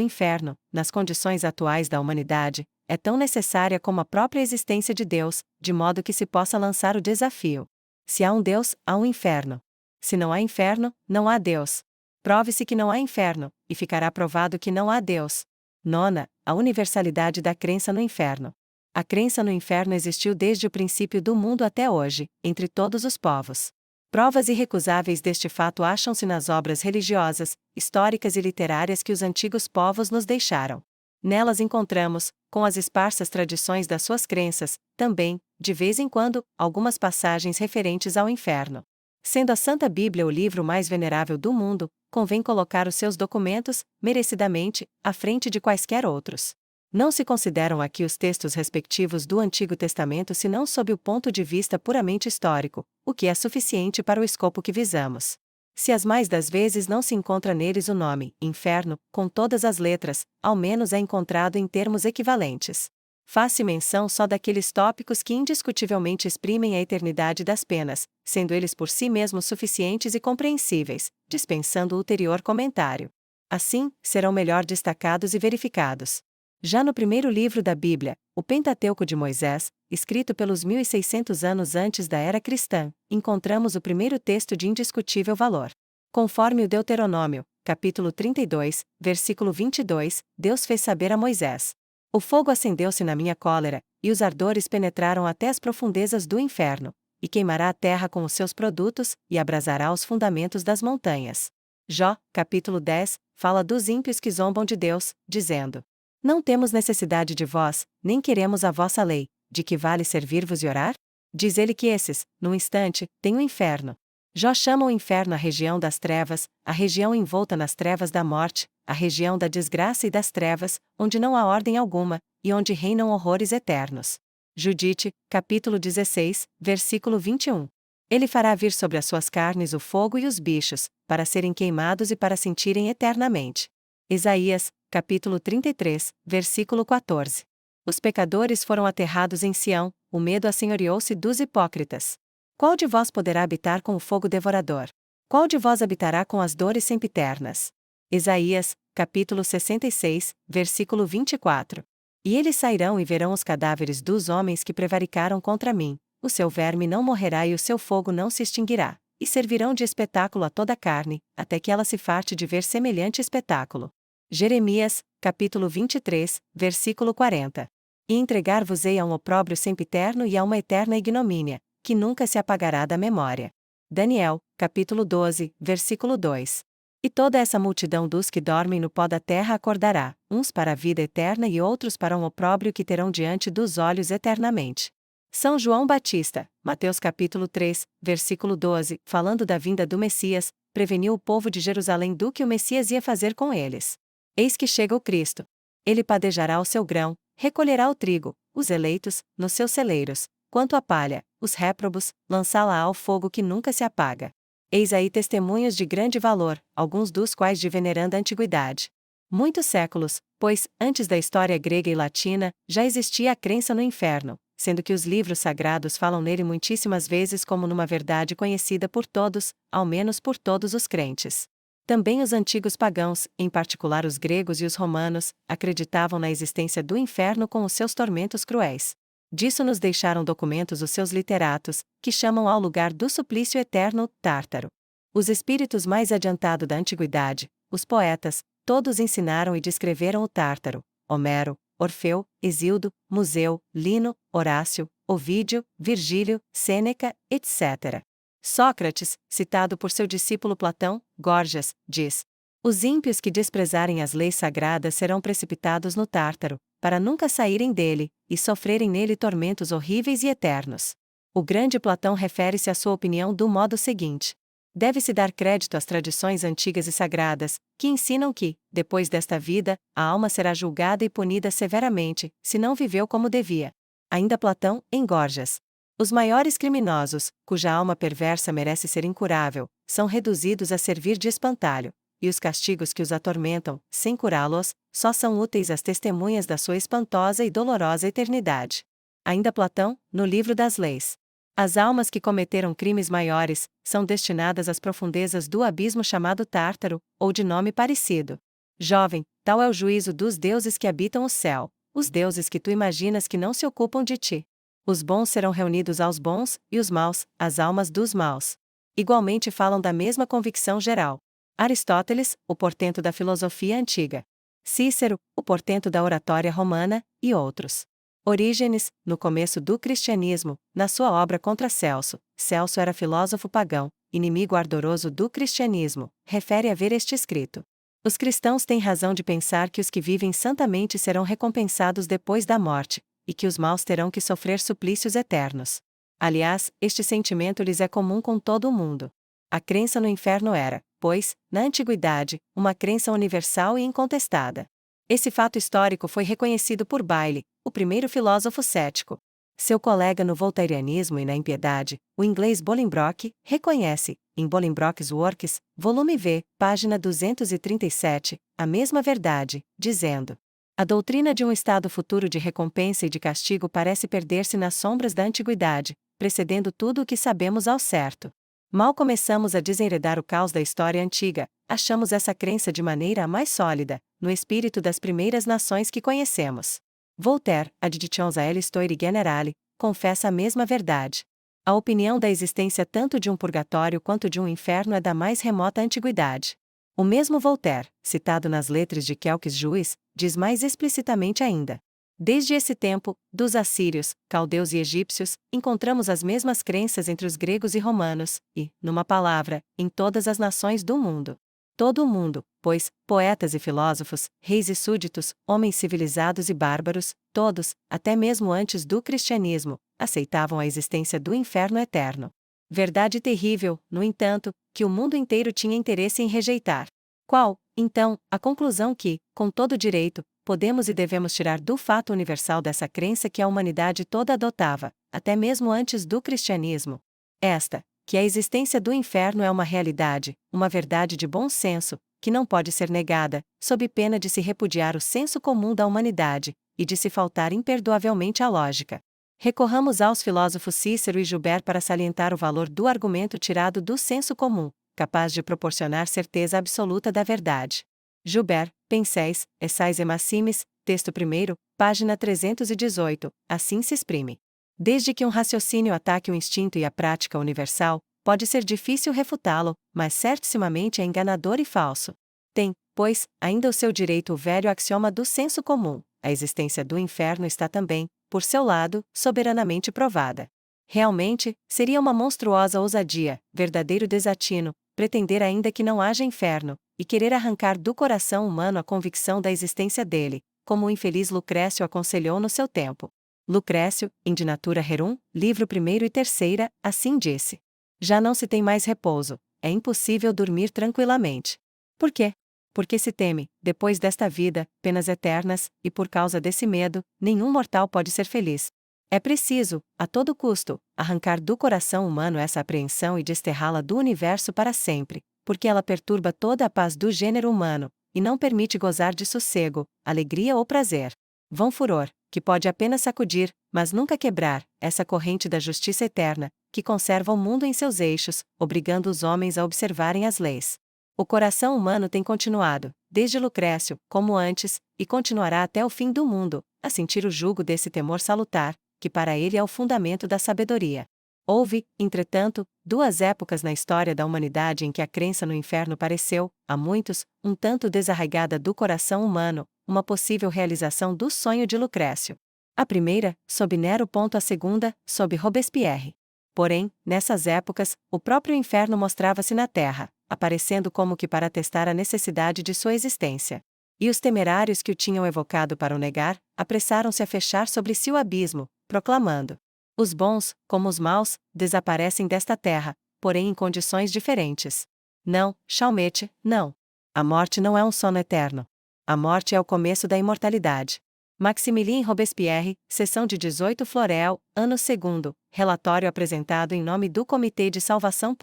inferno, nas condições atuais da humanidade, é tão necessária como a própria existência de Deus, de modo que se possa lançar o desafio. Se há um Deus, há um inferno. Se não há inferno, não há Deus. Prove-se que não há inferno, e ficará provado que não há Deus. Nona, a universalidade da crença no inferno. A crença no inferno existiu desde o princípio do mundo até hoje, entre todos os povos. Provas irrecusáveis deste fato acham-se nas obras religiosas, históricas e literárias que os antigos povos nos deixaram. Nelas encontramos, com as esparsas tradições das suas crenças, também, de vez em quando, algumas passagens referentes ao inferno. Sendo a Santa Bíblia o livro mais venerável do mundo, convém colocar os seus documentos, merecidamente, à frente de quaisquer outros. Não se consideram aqui os textos respectivos do Antigo Testamento senão sob o ponto de vista puramente histórico, o que é suficiente para o escopo que visamos. Se as mais das vezes não se encontra neles o nome, inferno, com todas as letras, ao menos é encontrado em termos equivalentes. Faz-se menção só daqueles tópicos que indiscutivelmente exprimem a eternidade das penas, sendo eles por si mesmos suficientes e compreensíveis, dispensando ulterior comentário. Assim, serão melhor destacados e verificados. Já no primeiro livro da Bíblia, o Pentateuco de Moisés, escrito pelos 1600 anos antes da era cristã, encontramos o primeiro texto de indiscutível valor. Conforme o Deuteronômio, capítulo 32, versículo 22, Deus fez saber a Moisés: o fogo acendeu-se na minha cólera, e os ardores penetraram até as profundezas do inferno, e queimará a terra com os seus produtos, e abrasará os fundamentos das montanhas. Jó, capítulo 10, fala dos ímpios que zombam de Deus, dizendo: não temos necessidade de vós, nem queremos a vossa lei, de que vale servir-vos e orar? Diz ele que esses, num instante, têm o inferno. Jó chama o inferno a região das trevas, a região envolta nas trevas da morte, a região da desgraça e das trevas, onde não há ordem alguma, e onde reinam horrores eternos. Judite, capítulo 16, versículo 21. Ele fará vir sobre as suas carnes o fogo e os bichos, para serem queimados e para sentirem eternamente. Isaías, capítulo 33, versículo 14. Os pecadores foram aterrados em Sião, o medo assenhoreou-se dos hipócritas. Qual de vós poderá habitar com o fogo devorador? Qual de vós habitará com as dores sempiternas? Isaías, capítulo 66, versículo 24. E eles sairão e verão os cadáveres dos homens que prevaricaram contra mim, o seu verme não morrerá e o seu fogo não se extinguirá, e servirão de espetáculo a toda a carne, até que ela se farte de ver semelhante espetáculo. Jeremias, capítulo 23, versículo 40. E entregar-vos-ei a um opróbrio sempiterno e a uma eterna ignomínia, que nunca se apagará da memória. Daniel, capítulo 12, versículo 2. E toda essa multidão dos que dormem no pó da terra acordará, uns para a vida eterna e outros para um opróbrio que terão diante dos olhos eternamente. São João Batista, Mateus capítulo 3, versículo 12, falando da vinda do Messias, preveniu o povo de Jerusalém do que o Messias ia fazer com eles. Eis que chega o Cristo. Ele padejará o seu grão, recolherá o trigo, os eleitos, nos seus celeiros, quanto à palha, os réprobos, lançá-la ao fogo que nunca se apaga. Eis aí testemunhos de grande valor, alguns dos quais de veneranda antiguidade. Muitos séculos, pois, antes da história grega e latina, já existia a crença no inferno, sendo que os livros sagrados falam nele muitíssimas vezes como numa verdade conhecida por todos, ao menos por todos os crentes. Também os antigos pagãos, em particular os gregos e os romanos, acreditavam na existência do inferno com os seus tormentos cruéis. Disso nos deixaram documentos os seus literatos, que chamam ao lugar do suplício eterno, Tártaro. Os espíritos mais adiantados da antiguidade, os poetas, todos ensinaram e descreveram o Tártaro: Homero, Orfeu, Hesíodo, Museu, Lino, Horácio, Ovídio, Virgílio, Sêneca, etc. Sócrates, citado por seu discípulo Platão, Gorgias, diz: os ímpios que desprezarem as leis sagradas serão precipitados no Tártaro, para nunca saírem dele, e sofrerem nele tormentos horríveis e eternos. O grande Platão refere-se à sua opinião do modo seguinte: deve-se dar crédito às tradições antigas e sagradas, que ensinam que, depois desta vida, a alma será julgada e punida severamente, se não viveu como devia. Ainda Platão, em Gorgias: os maiores criminosos, cuja alma perversa merece ser incurável, são reduzidos a servir de espantalho, e os castigos que os atormentam, sem curá-los, só são úteis às testemunhas da sua espantosa e dolorosa eternidade. Ainda Platão, no livro das Leis: as almas que cometeram crimes maiores, são destinadas às profundezas do abismo chamado Tártaro, ou de nome parecido. Jovem, tal é o juízo dos deuses que habitam o céu, os deuses que tu imaginas que não se ocupam de ti. Os bons serão reunidos aos bons, e os maus, às almas dos maus. Igualmente falam da mesma convicção geral. Aristóteles, o portento da filosofia antiga. Cícero, o portento da oratória romana, e outros. Orígenes, no começo do cristianismo, na sua obra contra Celso. Celso era filósofo pagão, inimigo ardoroso do cristianismo, refere haver este escrito. Os cristãos têm razão de pensar que os que vivem santamente serão recompensados depois da morte, e que os maus terão que sofrer suplícios eternos. Aliás, este sentimento lhes é comum com todo o mundo. A crença no inferno era, pois, na antiguidade, uma crença universal e incontestada. Esse fato histórico foi reconhecido por Bailey, o primeiro filósofo cético. Seu colega no voltairianismo e na impiedade, o inglês Bolingbroke, reconhece, em Bolingbroke's Works, volume V, página 237, a mesma verdade, dizendo: a doutrina de um estado futuro de recompensa e de castigo parece perder-se nas sombras da antiguidade, precedendo tudo o que sabemos ao certo. Mal começamos a desenredar o caos da história antiga, achamos essa crença de maneira a mais sólida, no espírito das primeiras nações que conhecemos. Voltaire, Additions à l'Histoire Générale, confessa a mesma verdade. A opinião da existência tanto de um purgatório quanto de um inferno é da mais remota antiguidade. O mesmo Voltaire, citado nas letras de Quelques Juiz, diz mais explicitamente ainda: desde esse tempo, dos assírios, caldeus e egípcios, encontramos as mesmas crenças entre os gregos e romanos, e, numa palavra, em todas as nações do mundo. Todo o mundo, pois, poetas e filósofos, reis e súditos, homens civilizados e bárbaros, todos, até mesmo antes do cristianismo, aceitavam a existência do inferno eterno. Verdade terrível, no entanto, que o mundo inteiro tinha interesse em rejeitar. Qual, então, a conclusão que, com todo direito, podemos e devemos tirar do fato universal dessa crença que a humanidade toda adotava, até mesmo antes do cristianismo? Esta, que a existência do inferno é uma realidade, uma verdade de bom senso, que não pode ser negada, sob pena de se repudiar o senso comum da humanidade, e de se faltar imperdoavelmente à lógica. Recorramos aos filósofos Cícero e Joubert para salientar o valor do argumento tirado do senso comum, capaz de proporcionar certeza absoluta da verdade. Joubert, Penseis, Essais et Maximes, texto 1º, página 318, assim se exprime. Desde que um raciocínio ataque o instinto e a prática universal, pode ser difícil refutá-lo, mas certissimamente é enganador e falso. Tem, pois, ainda o seu direito o velho axioma do senso comum: a existência do inferno está também, por seu lado, soberanamente provada. Realmente, seria uma monstruosa ousadia, verdadeiro desatino, pretender ainda que não haja inferno, e querer arrancar do coração humano a convicção da existência dele, como o infeliz Lucrécio aconselhou no seu tempo. Lucrécio, in de Natura Rerum, livro 1º e 3º, assim disse: já não se tem mais repouso, é impossível dormir tranquilamente. Por quê? Porque se teme, depois desta vida, penas eternas, e por causa desse medo, nenhum mortal pode ser feliz. É preciso, a todo custo, arrancar do coração humano essa apreensão e desterrá-la do universo para sempre, porque ela perturba toda a paz do gênero humano, e não permite gozar de sossego, alegria ou prazer. Vão furor, que pode apenas sacudir, mas nunca quebrar, essa corrente da justiça eterna, que conserva o mundo em seus eixos, obrigando os homens a observarem as leis. O coração humano tem continuado, desde Lucrécio, como antes, e continuará até o fim do mundo, a sentir o jugo desse temor salutar, que para ele é o fundamento da sabedoria. Houve, entretanto, duas épocas na história da humanidade em que a crença no inferno pareceu, a muitos, um tanto desarraigada do coração humano, uma possível realização do sonho de Lucrécio. A primeira, sob Nero. A segunda, sob Robespierre. Porém, nessas épocas, o próprio inferno mostrava-se na terra, aparecendo como que para atestar a necessidade de sua existência. E os temerários que o tinham evocado para o negar, apressaram-se a fechar sobre si o abismo, proclamando: os bons, como os maus, desaparecem desta terra, porém em condições diferentes. Não, Chaumette, não. A morte não é um sono eterno. A morte é o começo da imortalidade. Maximilien Robespierre, sessão de 18 Florel, ano 2º, relatório apresentado em nome do Comitê de Salvação Pública.